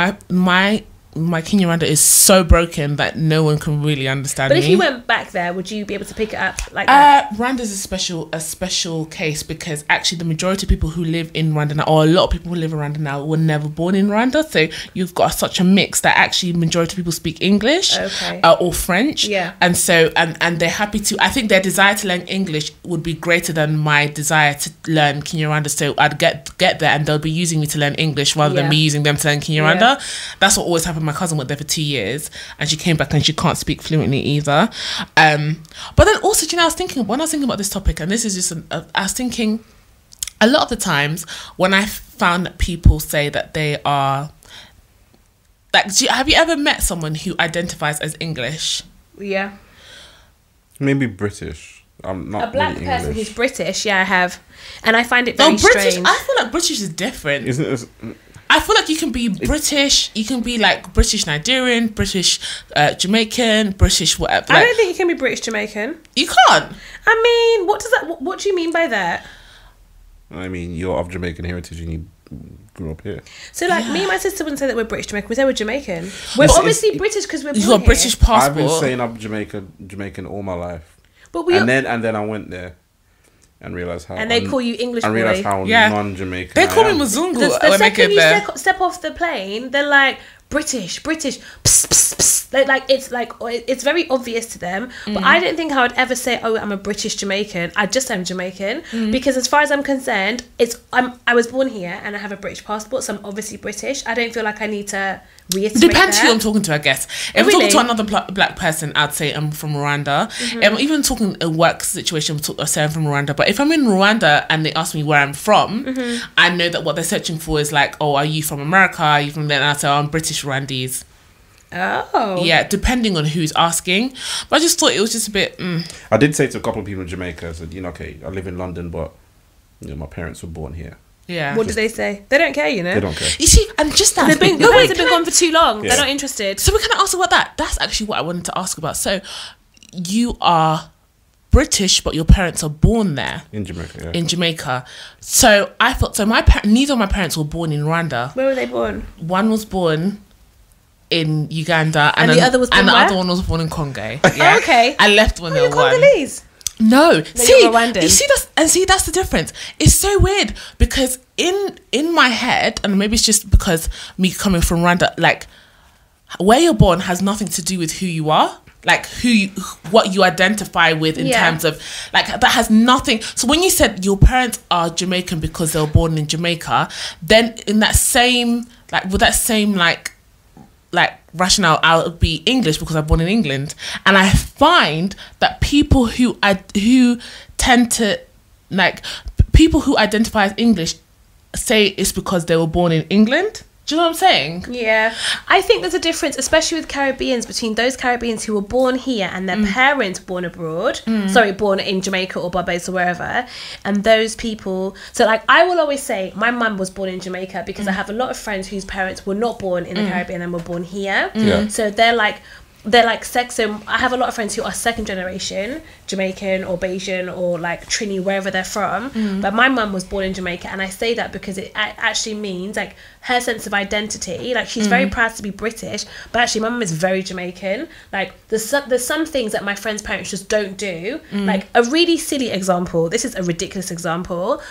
Speaker 3: My Kinyarwanda is so broken that no one can really understand
Speaker 2: But
Speaker 3: me.
Speaker 2: if you went back there, would you be able to pick it up like that?
Speaker 3: Rwanda's a special case because actually the majority of people who live in Rwanda now, or a lot of people who live in Rwanda now, were never born in Rwanda. So you've got such a mix that actually majority of people speak English or French.
Speaker 2: Yeah.
Speaker 3: And so and they're happy to. I think their desire to learn English would be greater than my desire to learn Kinyarwanda. So I'd get there and they'll be using me to learn English rather than me using them to learn Kinyarwanda. Yeah. That's what always happened. My cousin went there for 2 years and she came back and she can't speak fluently either. But then also, you know, when I was thinking about this topic, and this is just, I was thinking a lot of the times when I found that people say that they are, like, have you ever met someone who identifies as English?
Speaker 2: Yeah.
Speaker 1: Maybe British. I'm not
Speaker 2: a black
Speaker 1: really
Speaker 2: person
Speaker 1: English.
Speaker 2: who's British, yeah, I have. And I find it very
Speaker 3: British,
Speaker 2: strange.
Speaker 3: I feel like British is different.
Speaker 1: Isn't it?
Speaker 3: I feel like you can be British, you can be like British Nigerian, British Jamaican, British whatever. Like,
Speaker 2: I don't think you can be British Jamaican.
Speaker 3: You can't.
Speaker 2: I mean, what do you mean by that?
Speaker 1: I mean, you're of Jamaican heritage and you grew up here.
Speaker 2: So like me and my sister wouldn't say that we're British Jamaican, we say we're Jamaican. We're obviously British because we're born
Speaker 3: you got
Speaker 2: here.
Speaker 3: British passport.
Speaker 1: I've been saying I'm Jamaican all my life.
Speaker 2: But
Speaker 1: and then I went there and realised how...
Speaker 2: And they call you English boy.
Speaker 1: And realised how non-Jamaican
Speaker 3: They call
Speaker 1: I
Speaker 3: me
Speaker 1: am.
Speaker 3: Mzungu
Speaker 2: The second you step off the plane, they're like, British, psst, psst, psst. It's very obvious to them. But I don't think I would ever say, oh, I'm a British Jamaican. I just am Jamaican. Because as far as I'm concerned, I was born here and I have a British passport, so I'm obviously British. I don't feel like I need to reiterate
Speaker 3: Depends
Speaker 2: that.
Speaker 3: who I'm talking to, I guess. If I'm talking to another black person, I'd say I'm from Rwanda. If I'm even talking a work situation, I'd say I'm from Rwanda. But if I'm in Rwanda and they ask me where I'm from, I know that what they're searching for is like, oh, are you from America? Are you from there? And I say, oh, I'm British Rwandese.
Speaker 2: Oh.
Speaker 3: Yeah, depending on who's asking. But I just thought it was just a bit...
Speaker 1: I did say to a couple of people in Jamaica, I said, okay, I live in London, but my parents were born here.
Speaker 3: Yeah.
Speaker 2: What did they say? They don't care, you know.
Speaker 1: They don't care.
Speaker 3: You see, and just that...
Speaker 2: Your parents have been gone for too long. Yeah. They're not interested.
Speaker 3: So we can ask about that. That's actually what I wanted to ask about. So you are British, but your parents are born there.
Speaker 1: In Jamaica, yeah.
Speaker 3: In Jamaica. So I thought... So neither of my parents were born in Rwanda.
Speaker 2: Where were they born?
Speaker 3: One was born in Uganda. And
Speaker 2: the other was born
Speaker 3: And the
Speaker 2: where?
Speaker 3: other one was born in Congo.
Speaker 2: Yeah.
Speaker 3: Yeah.
Speaker 2: Oh, okay.
Speaker 3: I left when they were one.
Speaker 2: Congolese?
Speaker 3: No, see,
Speaker 2: you're Rwandan.
Speaker 3: that's the difference. It's so weird because in my head, and maybe it's just because me coming from Rwanda, like where you're born has nothing to do with who you are, like what you identify with in terms of like that has nothing. So when you said your parents are Jamaican because they were born in Jamaica, then in that same rationale, I would be English because I'm born in England. And I find that people who tend to people who identify as English say it's because they were born in England. Do you know what I'm saying?
Speaker 2: Yeah. I think there's a difference, especially with Caribbeans, between those Caribbeans who were born here and their parents born abroad, born in Jamaica or Barbados or wherever, and those people. So like I will always say my mum was born in Jamaica because I have a lot of friends whose parents were not born in the Caribbean and were born here.
Speaker 1: Yeah.
Speaker 2: So they're like so I have a lot of friends who are second generation Jamaican or Bayesian or like Trini, wherever they're from, but my mum was born in Jamaica, and I say that because it actually means like her sense of identity, like she's very proud to be British, but actually my mum is very Jamaican. Like there's some things that my friends' parents just don't do. Like a really silly example, this is a ridiculous example.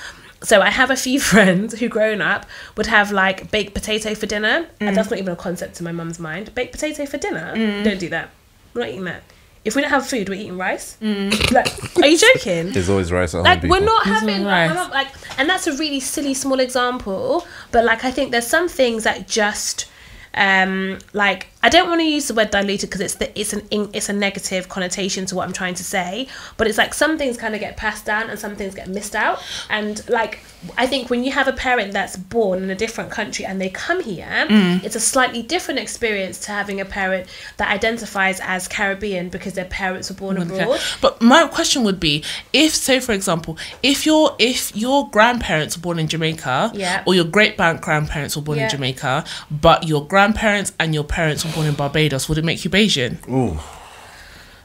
Speaker 2: So I have a few friends who growing up would have like baked potato for dinner. And that's not even a concept in my mum's mind. Baked potato for dinner? Don't do that. We're not eating that. If we don't have food, we're eating rice. Like, are you joking?
Speaker 1: There's always rice at home.
Speaker 2: Like, we're not
Speaker 3: There's
Speaker 2: having
Speaker 3: rice.
Speaker 2: and that's a really silly small example. But like, I think there's some things that just like I don't want to use the word diluted because it's a negative connotation to what I'm trying to say, but it's like some things kind of get passed down and some things get missed out. And like, I think when you have a parent that's born in a different country and they come here, it's a slightly different experience to having a parent that identifies as Caribbean because their parents were born abroad.
Speaker 3: But my question would be, if, say for example, if your grandparents were born in Jamaica, or your great grandparents were born in Jamaica, but your grandparents and your parents were born in Barbados, would it make you Bayesian?
Speaker 1: Ooh.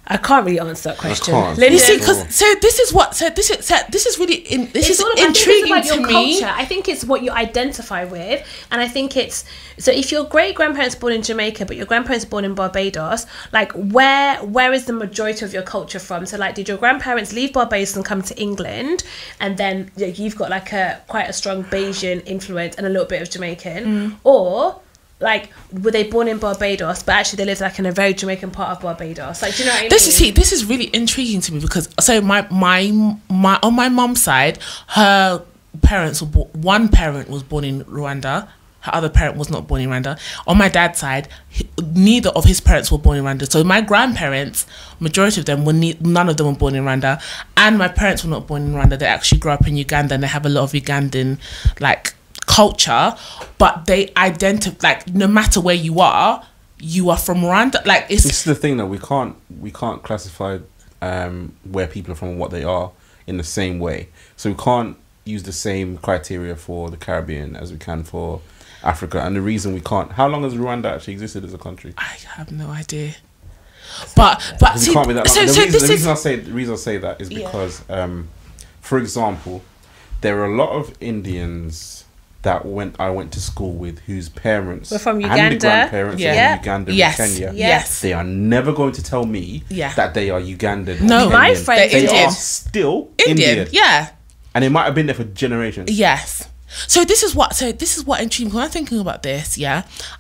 Speaker 2: I can't really answer that question.
Speaker 3: You see, because this is really intriguing to me.
Speaker 2: Culture. I think it's what you identify with, and I think it's so. If your great grandparents born in Jamaica, but your grandparents born in Barbados, like where is the majority of your culture from? So, like, did your grandparents leave Barbados and come to England, and then you've got like quite a strong Bayesian influence and a little bit of Jamaican, or like, were they born in Barbados, but actually they lived like in a very Jamaican part of Barbados? Like, do you know what I mean?
Speaker 3: This is really intriguing to me because so my on my mum's side, her parents were one parent was born in Rwanda. Her other parent was not born in Rwanda. On my dad's side, neither of his parents were born in Rwanda. So my grandparents, majority of them none of them were born in Rwanda, and my parents were not born in Rwanda. They actually grew up in Uganda, and they have a lot of Ugandan like culture, but they identify, like, no matter where you are from Rwanda. Like, this
Speaker 1: is the thing that we can't classify where people are from and what they are in the same way. So we can't use the same criteria for the Caribbean as we can for Africa. And the reason we can't, how long has Rwanda actually existed as a country?
Speaker 3: I have no idea. But see,
Speaker 1: can't be that long.
Speaker 3: So
Speaker 1: the reason I say that is because, for example, there are a lot of Indians that I went to school with whose parents
Speaker 2: were from Uganda,
Speaker 1: and the grandparents are from Uganda and Kenya.
Speaker 3: Yes.
Speaker 1: They are never going to tell me that they are Ugandan.
Speaker 3: No,
Speaker 2: my friends,
Speaker 1: they are still Indian.
Speaker 3: Yeah.
Speaker 1: And they might have been there for generations.
Speaker 3: Yes. So this is what intrigued me when I'm thinking about this.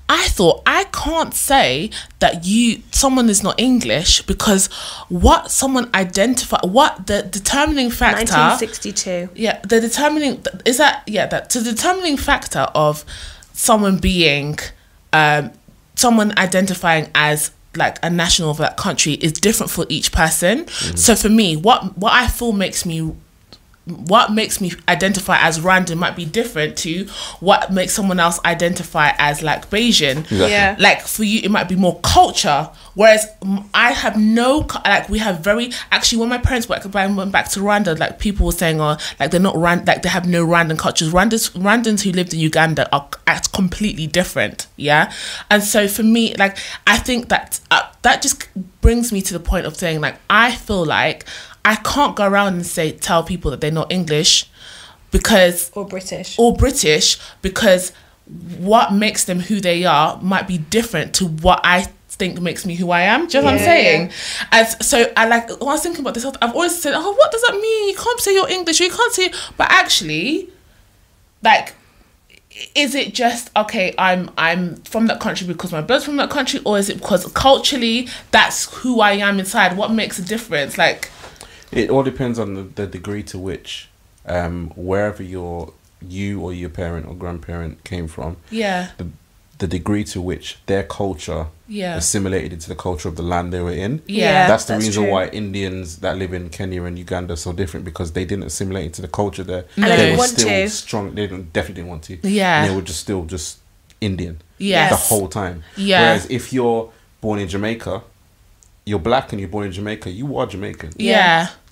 Speaker 3: I thought, I can't say that someone is not English because what someone what the determining factor
Speaker 2: 1962.
Speaker 3: The determining factor of someone being someone identifying as like a national of that country is different for each person. So for me, what I feel makes me identify as random might be different to what makes someone else identify as like Bayesian.
Speaker 1: Exactly.
Speaker 3: Like for you, it might be more culture. Whereas I have we have very, actually when my parents went back to Rwanda, like people were saying, like they're not like they have no Rwandan cultures. Rwandans who lived in Uganda are completely different. And so for me, like, I think that that just brings me to the point of saying, like, I feel like I can't go around and tell people that they're not English or British because what makes them who they are might be different to what I think makes me who I am. Do you know what I'm saying? And so I like, when I was thinking about this, I've always said, what does that mean? You can't say you're English, or you can't say, but actually, like, is it just, okay, I'm from that country because my blood's from that country, or is it because culturally that's who I am inside? What makes a difference? Like,
Speaker 1: it all depends on the degree to which wherever you or your parent or grandparent came from, the degree to which their culture assimilated into the culture of the land they were in. That's the reason why Indians that live in Kenya and Uganda are so different, because they didn't assimilate into the culture there.
Speaker 2: And
Speaker 1: they
Speaker 2: they
Speaker 1: were
Speaker 2: want
Speaker 1: still
Speaker 2: to.
Speaker 1: strong. They definitely didn't want to.
Speaker 3: And
Speaker 1: they were just Indian.
Speaker 3: Yes.
Speaker 1: The whole time. Whereas if you're born in Jamaica, you're black and you're born in Jamaica, you are Jamaican.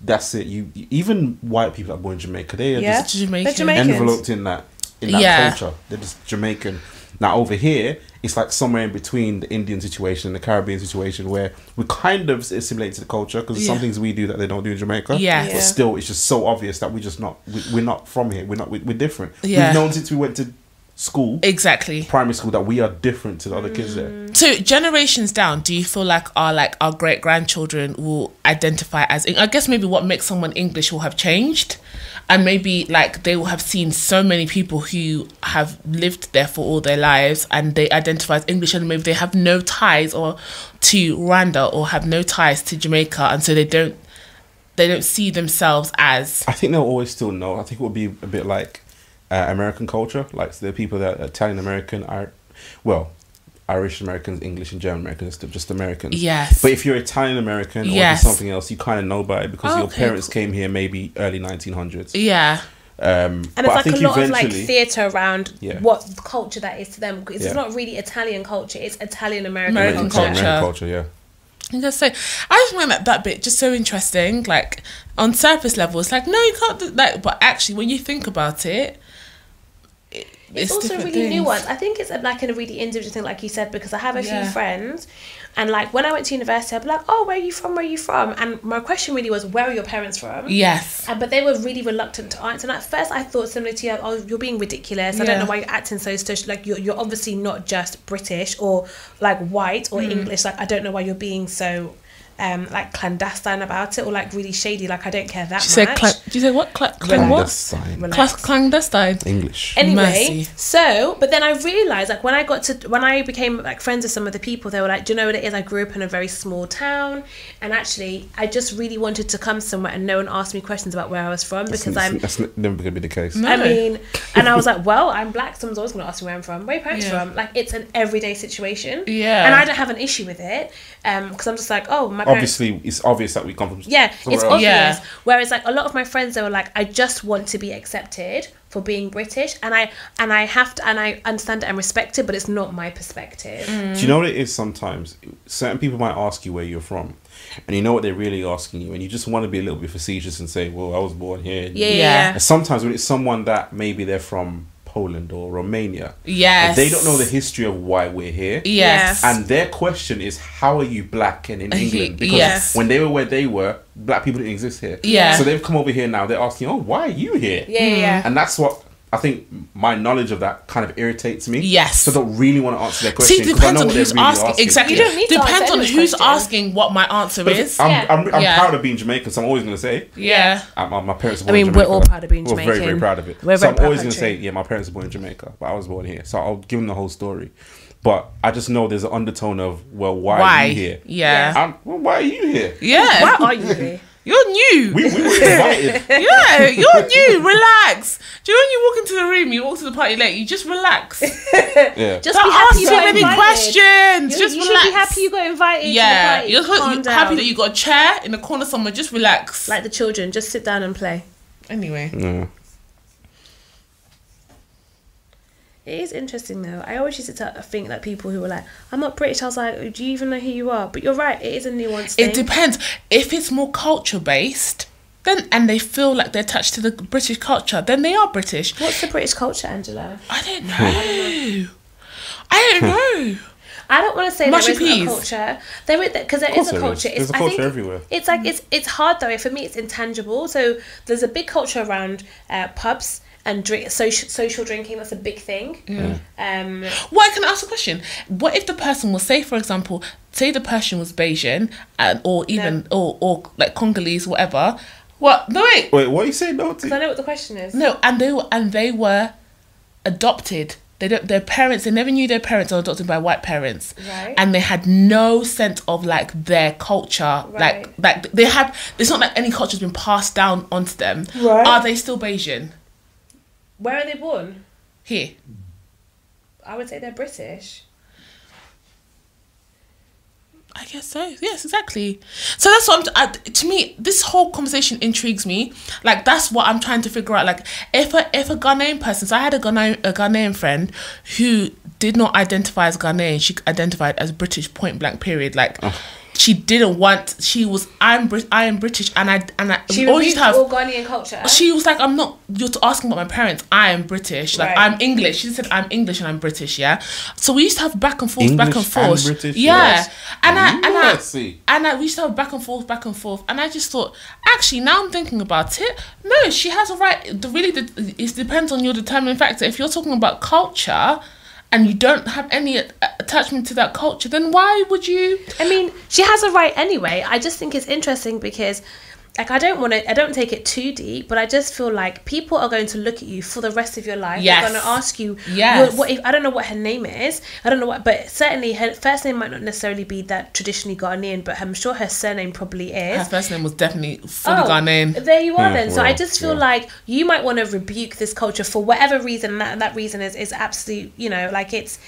Speaker 1: That's it. You even white people that are born in Jamaica, they are just enveloped in that culture. They're just Jamaican. Now over here, it's like somewhere in between the Indian situation and the Caribbean situation, where we kind of assimilate to the culture because there's some things we do that they don't do in Jamaica. But still, it's just so obvious that we're not from here. We're different. We've known since we went to school, primary school, that we are different to the other kids there.
Speaker 3: So generations down, do you feel like our great grandchildren will identify as, I guess maybe what makes someone English will have changed, and maybe like they will have seen so many people who have lived there for all their lives and they identify as English, and maybe they have no ties to Rwanda or have no ties to Jamaica, and so they don't see themselves as.
Speaker 1: I think they'll always still know. I think it will be a bit like American culture, like the people that are Italian American are, well, Irish Americans, English and German Americans, they're just Americans.
Speaker 3: Yes.
Speaker 1: But if you're Italian American or
Speaker 3: Yes.
Speaker 1: something else, you kind of know about it because your
Speaker 3: Okay,
Speaker 1: parents came here maybe early 1900s.
Speaker 3: Yeah.
Speaker 2: And
Speaker 1: But
Speaker 2: it's
Speaker 1: I
Speaker 2: like
Speaker 1: think
Speaker 2: a lot of like
Speaker 1: eventually-
Speaker 2: theatre around
Speaker 1: Yeah.
Speaker 2: what culture that is to them. It's
Speaker 1: Yeah.
Speaker 2: not really Italian culture; it's Italian American
Speaker 3: American
Speaker 2: culture.
Speaker 3: culture.
Speaker 1: Culture, yeah.
Speaker 3: I just say, I just find that bit just so interesting. Like on surface level, it's like no, you can't do that. But actually, when you think about it,
Speaker 2: It's also
Speaker 3: different
Speaker 2: really
Speaker 3: things.
Speaker 2: nuanced. I think it's like a really individual thing, like you said, because I have a few
Speaker 3: Yeah.
Speaker 2: friends, and like when I went to university, I'd be like, "Oh, where are you from? Where are you from?" And my question really was, "Where are your parents from?"
Speaker 3: Yes.
Speaker 2: But they were really reluctant to answer. And at first, I thought similar to you, "Oh, you're being ridiculous. I don't
Speaker 3: Yeah.
Speaker 2: know why you're acting so stush. Like you're obviously not just British or like white or English. Like I don't know why you're being so." Like clandestine about it or like really shady, like I don't care that
Speaker 3: She said,
Speaker 2: much.
Speaker 3: "Did you say what? What?
Speaker 1: Clandestine.
Speaker 2: Relax.
Speaker 3: Clandestine."
Speaker 1: English.
Speaker 2: Anyway,
Speaker 3: Mercy.
Speaker 2: so but then I realized like when I became like friends with some of the people, they were like, do you know what it is? I grew up in a very small town, and actually I just really wanted to come somewhere and no one asked me questions about where I was from because
Speaker 1: That's never going to be the case.
Speaker 3: No.
Speaker 2: I mean, and I was like, well, I'm black, someone's always going to ask me where I'm from. Where are your parents
Speaker 3: Yeah.
Speaker 2: from? Like, it's an everyday situation.
Speaker 3: Yeah.
Speaker 2: And I don't have an issue with it because I'm just like, oh, my parents...
Speaker 1: Obviously, it's obvious that we come from
Speaker 2: Yeah,
Speaker 1: somewhere
Speaker 2: it's
Speaker 1: else.
Speaker 2: obvious.
Speaker 3: Yeah.
Speaker 2: Whereas, like, a lot of my friends, they were like, I just want to be accepted for being British, and I understand it and respect it, but it's not my perspective.
Speaker 1: Do you know what it is sometimes? Certain people might ask you where you're from, and you know what they're really asking you, and you just want to be a little bit facetious and say, well, I was born here.
Speaker 2: Yeah.
Speaker 1: And sometimes when it's someone that maybe they're from Poland or Romania,
Speaker 3: Yes.
Speaker 1: they don't know the history of why we're here.
Speaker 3: Yes.
Speaker 1: And their question is, how are you black and in England? Because
Speaker 3: Yes.
Speaker 1: when they were where they were, black people didn't exist here.
Speaker 3: Yeah.
Speaker 1: So they've come over here now, they're asking, oh, why are you here?
Speaker 2: Yeah.
Speaker 1: And that's what I think my knowledge of that kind of irritates me.
Speaker 3: Yes.
Speaker 1: So I don't really want to answer their question.
Speaker 3: See, it
Speaker 1: 'cause I
Speaker 3: depends
Speaker 1: know
Speaker 3: on
Speaker 1: what
Speaker 3: who's
Speaker 1: they're really
Speaker 3: asking. Exactly.
Speaker 2: You don't need to
Speaker 3: Depends
Speaker 2: answer
Speaker 3: on
Speaker 2: anyone's
Speaker 3: who's
Speaker 2: question.
Speaker 3: asking what my answer
Speaker 1: But
Speaker 3: is.
Speaker 1: I'm
Speaker 3: Yeah.
Speaker 1: proud of being Jamaican, so I'm always going to say,
Speaker 3: Yeah.
Speaker 1: my parents were
Speaker 2: I
Speaker 1: born in
Speaker 2: mean, we're
Speaker 1: Jamaica.
Speaker 2: all proud of being
Speaker 1: We're very, very
Speaker 2: Jamaican.
Speaker 1: proud of it.
Speaker 2: We're a
Speaker 1: So
Speaker 2: very
Speaker 1: I'm
Speaker 2: proud
Speaker 1: always going to say,
Speaker 2: country.
Speaker 1: yeah, my parents were born in Jamaica, but I was born here. So I'll give them the whole story. But I just know there's an undertone of, well, why are you here?
Speaker 3: Yeah.
Speaker 1: Well, why are you here?
Speaker 3: Yeah.
Speaker 2: Why are you here?
Speaker 3: You're new.
Speaker 1: We were invited.
Speaker 3: Yeah, you're new. Relax. Do you know when you walk into the room, you walk to the party late, you just relax.
Speaker 1: Yeah.
Speaker 2: Just
Speaker 3: Don't
Speaker 2: be happy
Speaker 3: ask
Speaker 2: you
Speaker 3: so
Speaker 2: got
Speaker 3: many
Speaker 2: invited.
Speaker 3: questions.
Speaker 2: You,
Speaker 3: Just
Speaker 2: you
Speaker 3: relax.
Speaker 2: should be happy you got invited
Speaker 3: Yeah,
Speaker 2: to the party.
Speaker 3: you're
Speaker 2: Calm down.
Speaker 3: happy that you got a chair in the corner somewhere. Just relax.
Speaker 2: Like the children, just sit down and play.
Speaker 3: Anyway.
Speaker 1: Yeah.
Speaker 2: It is interesting though. I always used to think that people who were like, I'm not British, I was like, do you even know who you are? But you're right, it is a nuanced thing.
Speaker 3: It depends. If it's more culture based, then and they feel like they're attached to the British culture, then they are British.
Speaker 2: What's the British culture, Angela?
Speaker 3: I don't know. I don't know.
Speaker 2: I don't want to say
Speaker 3: Mushy
Speaker 2: there isn't
Speaker 3: peas.
Speaker 2: a culture. There is, because there
Speaker 1: Of
Speaker 2: is
Speaker 1: course
Speaker 2: a
Speaker 1: there
Speaker 2: culture.
Speaker 1: is. There's a
Speaker 2: I
Speaker 1: culture
Speaker 2: think
Speaker 1: everywhere.
Speaker 2: It's like it's hard though. For me, it's intangible. So there's a big culture around pubs and social drinking. That's a big thing.
Speaker 3: Well, I can ask a question. What if the person was, say for example, say the person was Bayesian or even or like Congolese, whatever. What? No, wait.
Speaker 1: Wait, what are you saying? No,
Speaker 2: Because I know what the question is.
Speaker 3: No, and they were adopted. Their parents, they never knew their parents were adopted by white parents.
Speaker 2: Right.
Speaker 3: And they had no sense of like their culture.
Speaker 2: Right.
Speaker 3: Like they had, it's not like any culture's been passed down onto them.
Speaker 2: Right.
Speaker 3: Are they still Bayesian?
Speaker 2: Where are they born?
Speaker 3: Here.
Speaker 2: I would say they're British.
Speaker 3: I guess so. Yes, exactly. So that's what to me, this whole conversation intrigues me. Like that's what I'm trying to figure out. Like if a Ghanaian person, so I had a Ghanaian friend who did not identify as Ghanaian. She identified as British, point blank, period. Like she didn't want. She was I am British, and I
Speaker 2: She
Speaker 3: we always used to have.
Speaker 2: all Ghanaian culture.
Speaker 3: She was like, I'm not. You're asking about my parents. I am British. Like
Speaker 2: Right.
Speaker 3: I'm English. She said I'm English and I'm British. Yeah. So we used to have back and forth,
Speaker 1: English
Speaker 3: back and forth.
Speaker 1: and British,
Speaker 3: yeah.
Speaker 1: yes. Mercy.
Speaker 3: And we used to have back and forth. And I just thought, actually, now I'm thinking about it. No, she has a right. It depends on your determining factor. If you're talking about culture, and you don't have any attachment to that culture, then why would you?
Speaker 2: I mean, she has a right anyway. I just think it's interesting because like, I don't take it too deep, but I just feel like people are going to look at you for the rest of your life.
Speaker 3: Yes.
Speaker 2: They're going to ask you,
Speaker 3: Yes.
Speaker 2: what if, I don't know what her name is. I don't know what, but certainly her first name might not necessarily be that traditionally Ghanaian, but I'm sure her surname probably is.
Speaker 3: Her first name was definitely fully Ghanaian.
Speaker 2: There you are then. So
Speaker 1: well,
Speaker 2: I just feel like you might want to rebuke this culture for whatever reason, and that reason is absolute, you know, like it's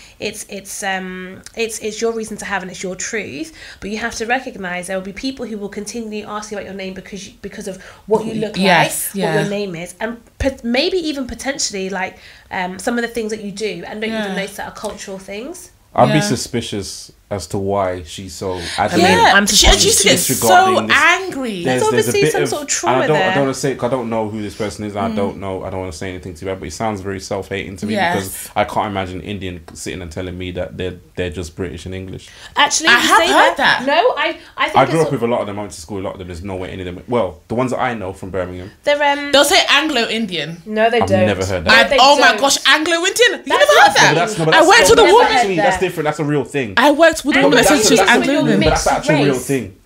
Speaker 2: your reason to have, and it's your truth. But you have to recognize there will be people who will continually ask you about your name because of what you look like, what your name is, and maybe even potentially like some of the things that you do, and don't even notice that are cultural things.
Speaker 1: I'd be suspicious as to why she's so adamant.
Speaker 3: She used to get so angry.
Speaker 2: There's obviously some sort of trauma there.
Speaker 1: I don't want to say, I don't know who this person is. I don't want to say anything to bad, but he sounds very self-hating to me because I can't imagine an Indian sitting and telling me that they're just British and English.
Speaker 2: Actually,
Speaker 3: I have heard that.
Speaker 2: No, I think
Speaker 1: I grew up with a lot of them. I went to school with a lot of them. There's no way any of them. Well, the ones that I know from Birmingham,
Speaker 3: they'll say Anglo-Indian.
Speaker 2: No, they
Speaker 1: I've
Speaker 2: don't.
Speaker 1: never heard that.
Speaker 3: My gosh, Anglo-Indian. You never heard that?
Speaker 1: I
Speaker 3: went to the woman.
Speaker 1: That's different. That's a real thing.
Speaker 3: I worked with a woman that said she was Anglo-Indian.
Speaker 1: But that's the actual real thing.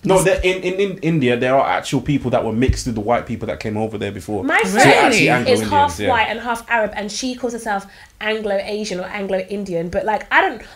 Speaker 1: No, in India, there are actual people that were mixed with the white people that came over there before.
Speaker 2: My friend is half white and half Arab, and she calls herself Anglo-Asian or Anglo-Indian, but like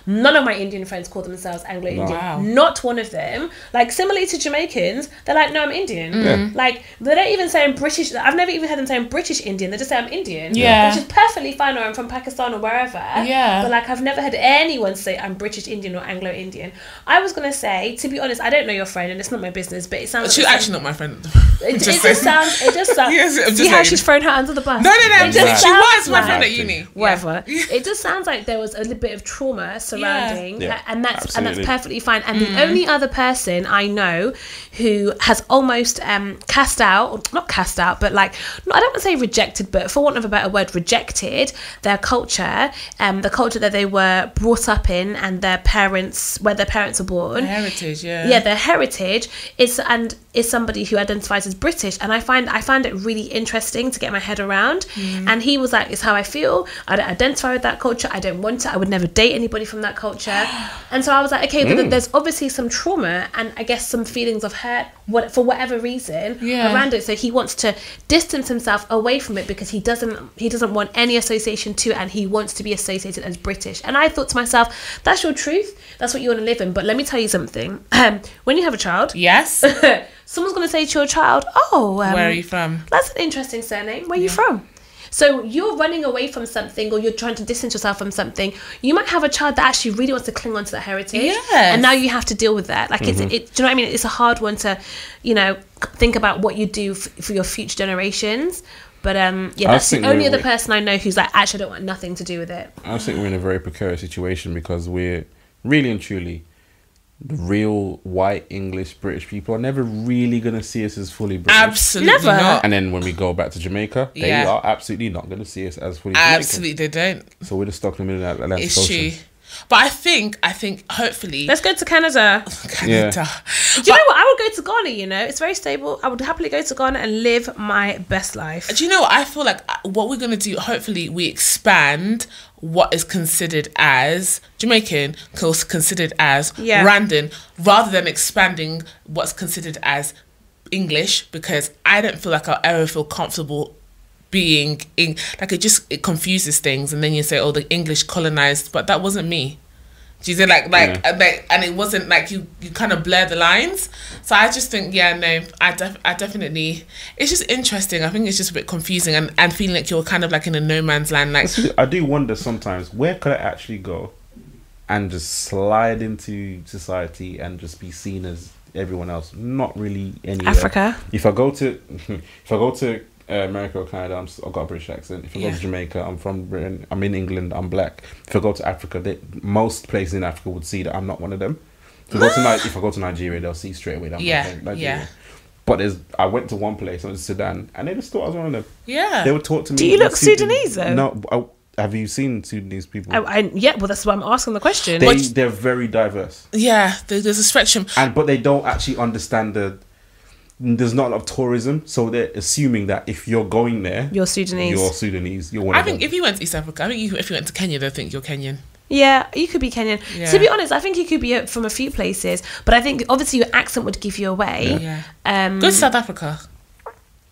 Speaker 2: none of my Indian friends call themselves Anglo-Indian.
Speaker 3: Wow.
Speaker 2: Not one of them. Like, similarly to Jamaicans, they're like, no, I'm Indian. Like, they don't even say I'm British. I've never even heard them saying British Indian. They just say I'm Indian. Which is perfectly fine, or I'm from Pakistan or wherever. But like, I've never heard anyone say I'm British Indian or Anglo-Indian. I was gonna say, to be honest, I don't know your friend, and it's not my business, but it sounds.
Speaker 3: She's actually not my friend.
Speaker 2: It just sounds.
Speaker 3: Yes,
Speaker 2: see how she's thrown her under the bus.
Speaker 3: No. She was my friend at uni.
Speaker 2: Whatever. It just sounds like there was a little bit of trauma surrounding, and that's perfectly fine. And the only other person I know who has almost not cast out, but like, I don't want to say rejected, but for want of a better word, rejected their culture, the culture that they were brought up in, and where their parents were born.
Speaker 3: Their heritage,
Speaker 2: their heritage is somebody who identifies as British, and I find it really interesting to get my head around. And he was like, it's how I feel. I don't identify with that culture. I don't want to. I would never date anybody from that culture. And so I was like, okay, but there's obviously some trauma, and I guess some feelings of hurt for whatever reason around it. So he wants to distance himself away from it because he doesn't want any association to it, and he wants to be associated as British. And I thought to myself, that's your truth. That's what you want to live in. But let me tell you something. When you have a child, someone's going to say to your child, where
Speaker 3: are you from?
Speaker 2: That's an interesting surname. Where are you from? So you're running away from something, or you're trying to distance yourself from something. You might have a child that actually really wants to cling on to that heritage, and now you have to deal with that. Like, do you know what I mean? It's a hard one to, think about what you do for your future generations. But that's the only other person I know who's like, actually, I don't want nothing to do with it.
Speaker 1: I think we're in a very precarious situation because we're really and truly, the real white English British people are never really going to see us as fully British.
Speaker 3: Absolutely not.
Speaker 1: And then when we go back to Jamaica, they are absolutely not going to see us as fully
Speaker 3: Absolutely,
Speaker 1: Jamaican.
Speaker 3: they don't.
Speaker 1: So we're just stuck in the middle of that Atlantic Ocean.
Speaker 3: It's true. But I think hopefully...
Speaker 2: Let's go to Canada.
Speaker 3: Do you know what?
Speaker 2: I would go to Ghana, It's very stable. I would happily go to Ghana and live my best life.
Speaker 3: Do you know what? I feel like what we're going to do, hopefully we expand what is considered as Jamaican, considered as Rwandan, rather than expanding what's considered as English, because I don't feel like I'll ever feel comfortable being in, like, it confuses things, and then you say, the English colonized, but that wasn't me. Do you see, and it wasn't like you kind of blur the lines. So I just think, I definitely, it's just interesting. I think it's just a bit confusing, and feeling like you're kind of like in a no man's land. Like,
Speaker 1: I do wonder sometimes, where could I actually go and just slide into society and just be seen as everyone else? Not really anywhere.
Speaker 2: Africa.
Speaker 1: If I go to America or Canada, I've got a British accent. If I go to Jamaica, I'm from Britain. I'm in England, I'm black. If I go to Africa, most places in Africa would see that I'm not one of them. If I go to Nigeria, they'll see straight away that I'm not Nigeria. But I went to one place, I went to Sudan, and they just thought I was one of them.
Speaker 2: Yeah.
Speaker 1: They would talk to me.
Speaker 2: Do you look Sudanese though?
Speaker 1: No. Have you seen Sudanese people?
Speaker 2: Well, that's why I'm asking the question.
Speaker 1: They're very diverse.
Speaker 3: Yeah, there's a spectrum.
Speaker 1: But they don't actually understand there's not a lot of tourism, so they're assuming that if you're going there,
Speaker 2: you're Sudanese.
Speaker 1: You're one
Speaker 3: I
Speaker 1: of
Speaker 3: think
Speaker 1: them.
Speaker 3: if you went to East Africa, if you went to Kenya, they'll think you're Kenyan.
Speaker 2: Yeah, you could be Kenyan.
Speaker 3: Yeah.
Speaker 2: To be honest, I think you could be from a few places, but I think obviously your accent would give you away.
Speaker 3: Yeah. Go to South Africa.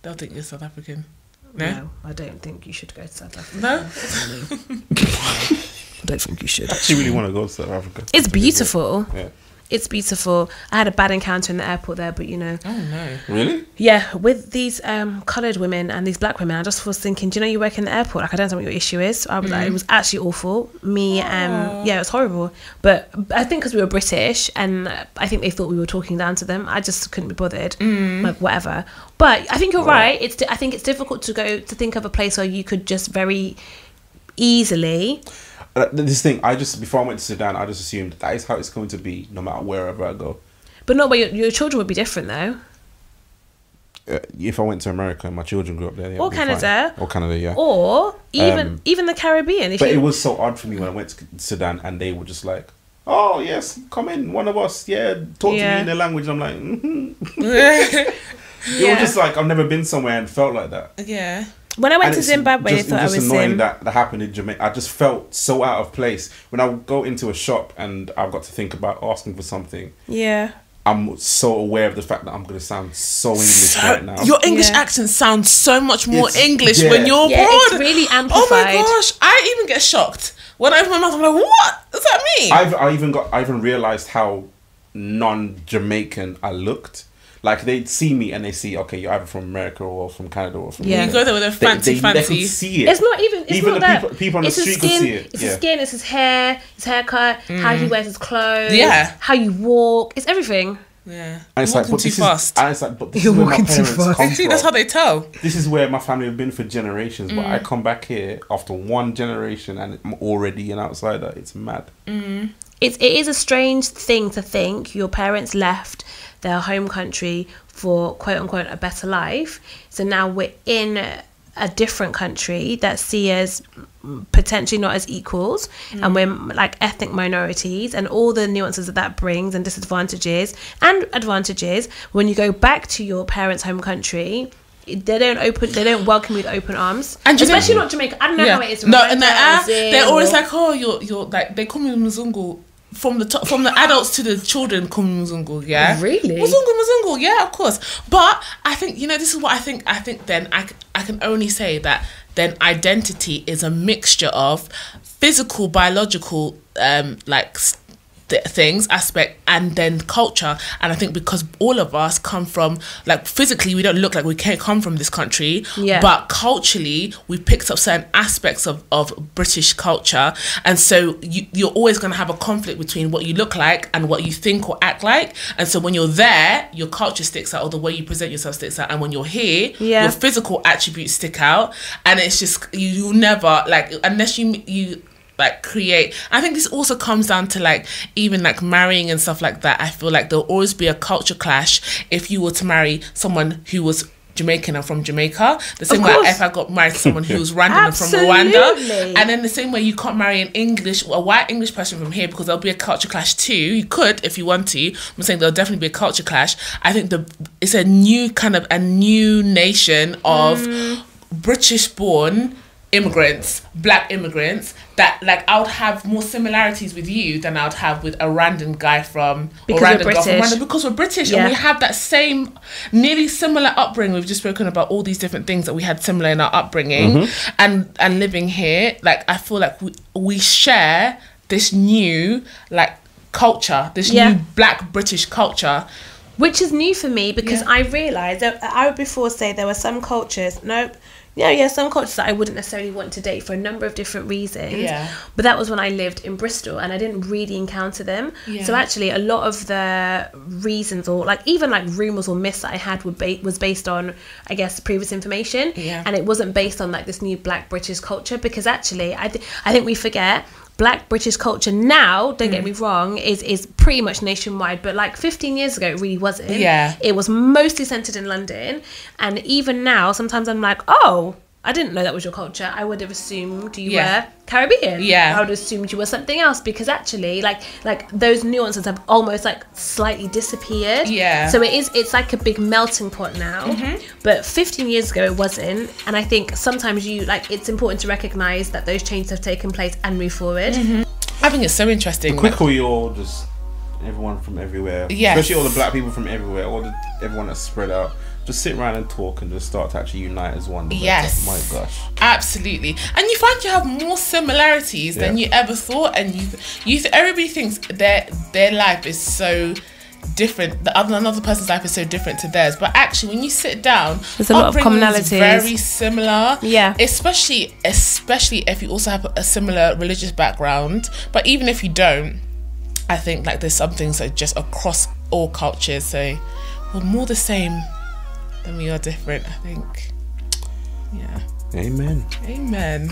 Speaker 3: They'll think you're South African.
Speaker 2: No, I don't think you should go to South Africa.
Speaker 3: No?
Speaker 2: I don't think you should.
Speaker 1: I actually really want to go to South Africa.
Speaker 2: It's beautiful.
Speaker 1: Yeah.
Speaker 2: It's beautiful. I had a bad encounter in the airport there, but you know.
Speaker 3: Oh, no.
Speaker 1: Really?
Speaker 2: Yeah, with these coloured women and these black women, I just was thinking, do you know you work in the airport? Like, I don't know what your issue is. I was like, it was actually awful. Yeah, it was horrible. But I think because we were British, and I think they thought we were talking down to them. I just couldn't be bothered. Like, whatever. But I think you're right. I think it's difficult to think of a place where you could just very easily...
Speaker 1: This thing, before I went to Sudan, I just assumed that is how it's going to be no matter wherever I go.
Speaker 2: But no, but your children would be different though.
Speaker 1: If I went to America and my children grew up there,
Speaker 2: or Canada,
Speaker 1: or Canada, yeah,
Speaker 2: or even the Caribbean.
Speaker 1: But it was so odd for me when I went to Sudan and they were just like, "Oh yes, come in, one of us, talk to me in their language." I'm like, It was just like I've never been somewhere and felt like that.
Speaker 3: Yeah.
Speaker 2: When I went to Zimbabwe, I thought I was
Speaker 1: annoying that happened in Jamaica. I just felt so out of place when I would go into a shop and I've got to think about asking for something.
Speaker 2: Yeah.
Speaker 1: I'm so aware of the fact that I'm going to sound so English right now.
Speaker 3: Your English accent sounds so much more English when you're abroad.
Speaker 2: It's really amplified.
Speaker 3: Oh my gosh, I even get shocked when I open my mouth. I'm like, what does that mean?
Speaker 1: I even realized how non-Jamaican I looked. Like, they'd see me and they see, okay, you're either from America or from Canada or from...
Speaker 3: You go there with a fancy.
Speaker 1: They could see it.
Speaker 2: It's not even... It's
Speaker 1: even
Speaker 2: not
Speaker 1: the
Speaker 2: that.
Speaker 1: people on the street could see it.
Speaker 2: It's his skin, it's his hair, his haircut, how he wears his clothes, how you walk. It's everything.
Speaker 3: Yeah.
Speaker 1: And it's
Speaker 3: walking
Speaker 1: like, but
Speaker 3: too fast.
Speaker 1: But this is where my parents come from.
Speaker 3: See, that's how they tell.
Speaker 1: This is where my family have been for generations, but I come back here after one generation and I'm already an outsider. It's mad.
Speaker 2: It is a strange thing to think your parents left their home country for quote unquote a better life, so now we're in a different country that see us potentially not as equals, and we're like ethnic minorities and all the nuances that brings and disadvantages and advantages. When you go back to your parents' home country, they don't welcome you with open arms, and especially not Jamaica. I don't know how it is.
Speaker 3: No, and they're always like, oh, you're like, they call me Mzungu. From the adults to the children, call me Mzungu, yeah?
Speaker 2: Really?
Speaker 3: Mzungu, yeah, of course. But I think, this is what I think then I can only say that then identity is a mixture of physical, biological, things, aspect, and then culture. And I think because all of us come from, like, physically we don't look like we can't come from this country, but culturally we picked up certain aspects of British culture, and so you're always going to have a conflict between what you look like and what you think or act like. And so when you're there, your culture sticks out, or the way you present yourself sticks out, and when you're here, your physical attributes stick out. And it's just, you never, like, unless you like create. I think this also comes down to, like, even like marrying and stuff like that. I feel like there'll always be a culture clash if you were to marry someone who was Jamaican and from Jamaica. The same way if I got married to someone who was random and from Rwanda. And then the same way you can't marry a white English person from here, because there'll be a culture clash too. You could if you want to. I'm saying there'll definitely be a culture clash. I think it's a new nation of British born immigrants, black immigrants, that, like, I would have more similarities with you than I would have with a random guy from Rwanda, because we're British and we have that same nearly similar upbringing. We've just spoken about all these different things that we had similar in our upbringing, and living here. Like, I feel like we share this new, like, culture, this new black British culture,
Speaker 2: which is new for me, because I realised that I would before say there were some cultures. Some cultures that I wouldn't necessarily want to date for a number of different reasons. Yeah. But that was when I lived in Bristol and I didn't really encounter them. Yeah. So actually a lot of the reasons, or like even like rumours or myths that I had was based on, I guess, previous information. Yeah. And it wasn't based on like this new black British culture, because actually I think we forget black British culture now, don't get me wrong, is pretty much nationwide, but like 15 years ago it really wasn't. Yeah. It was mostly centered in London, and even now sometimes I'm like, oh, I didn't know that was your culture. I would have assumed you were Caribbean. Yeah. I would have assumed you were something else, because actually like those nuances have almost like slightly disappeared. Yeah. So it's like a big melting pot now. But 15 years ago it wasn't. And I think sometimes it's important to recognise that those changes have taken place and move forward.
Speaker 3: I think it's so interesting.
Speaker 1: The quicker we all just everyone from everywhere,
Speaker 3: Yes.
Speaker 1: especially all the black people from everywhere, everyone that's spread out, just sit around and talk and just start to actually unite as one.
Speaker 3: Yes.
Speaker 1: My gosh.
Speaker 3: Absolutely. And you find you have more similarities than you ever thought, and everybody thinks their life is so different, another person's life is so different to theirs, but actually when you sit down,
Speaker 2: there's a lot of
Speaker 3: upbringing is
Speaker 2: commonalities.
Speaker 3: very similar.
Speaker 2: Yeah.
Speaker 3: Especially if you also have a similar religious background. But even if you don't, I think like there's some things that just across all cultures, so we're more the same than we are different, I think. Yeah.
Speaker 1: Amen.
Speaker 3: Amen.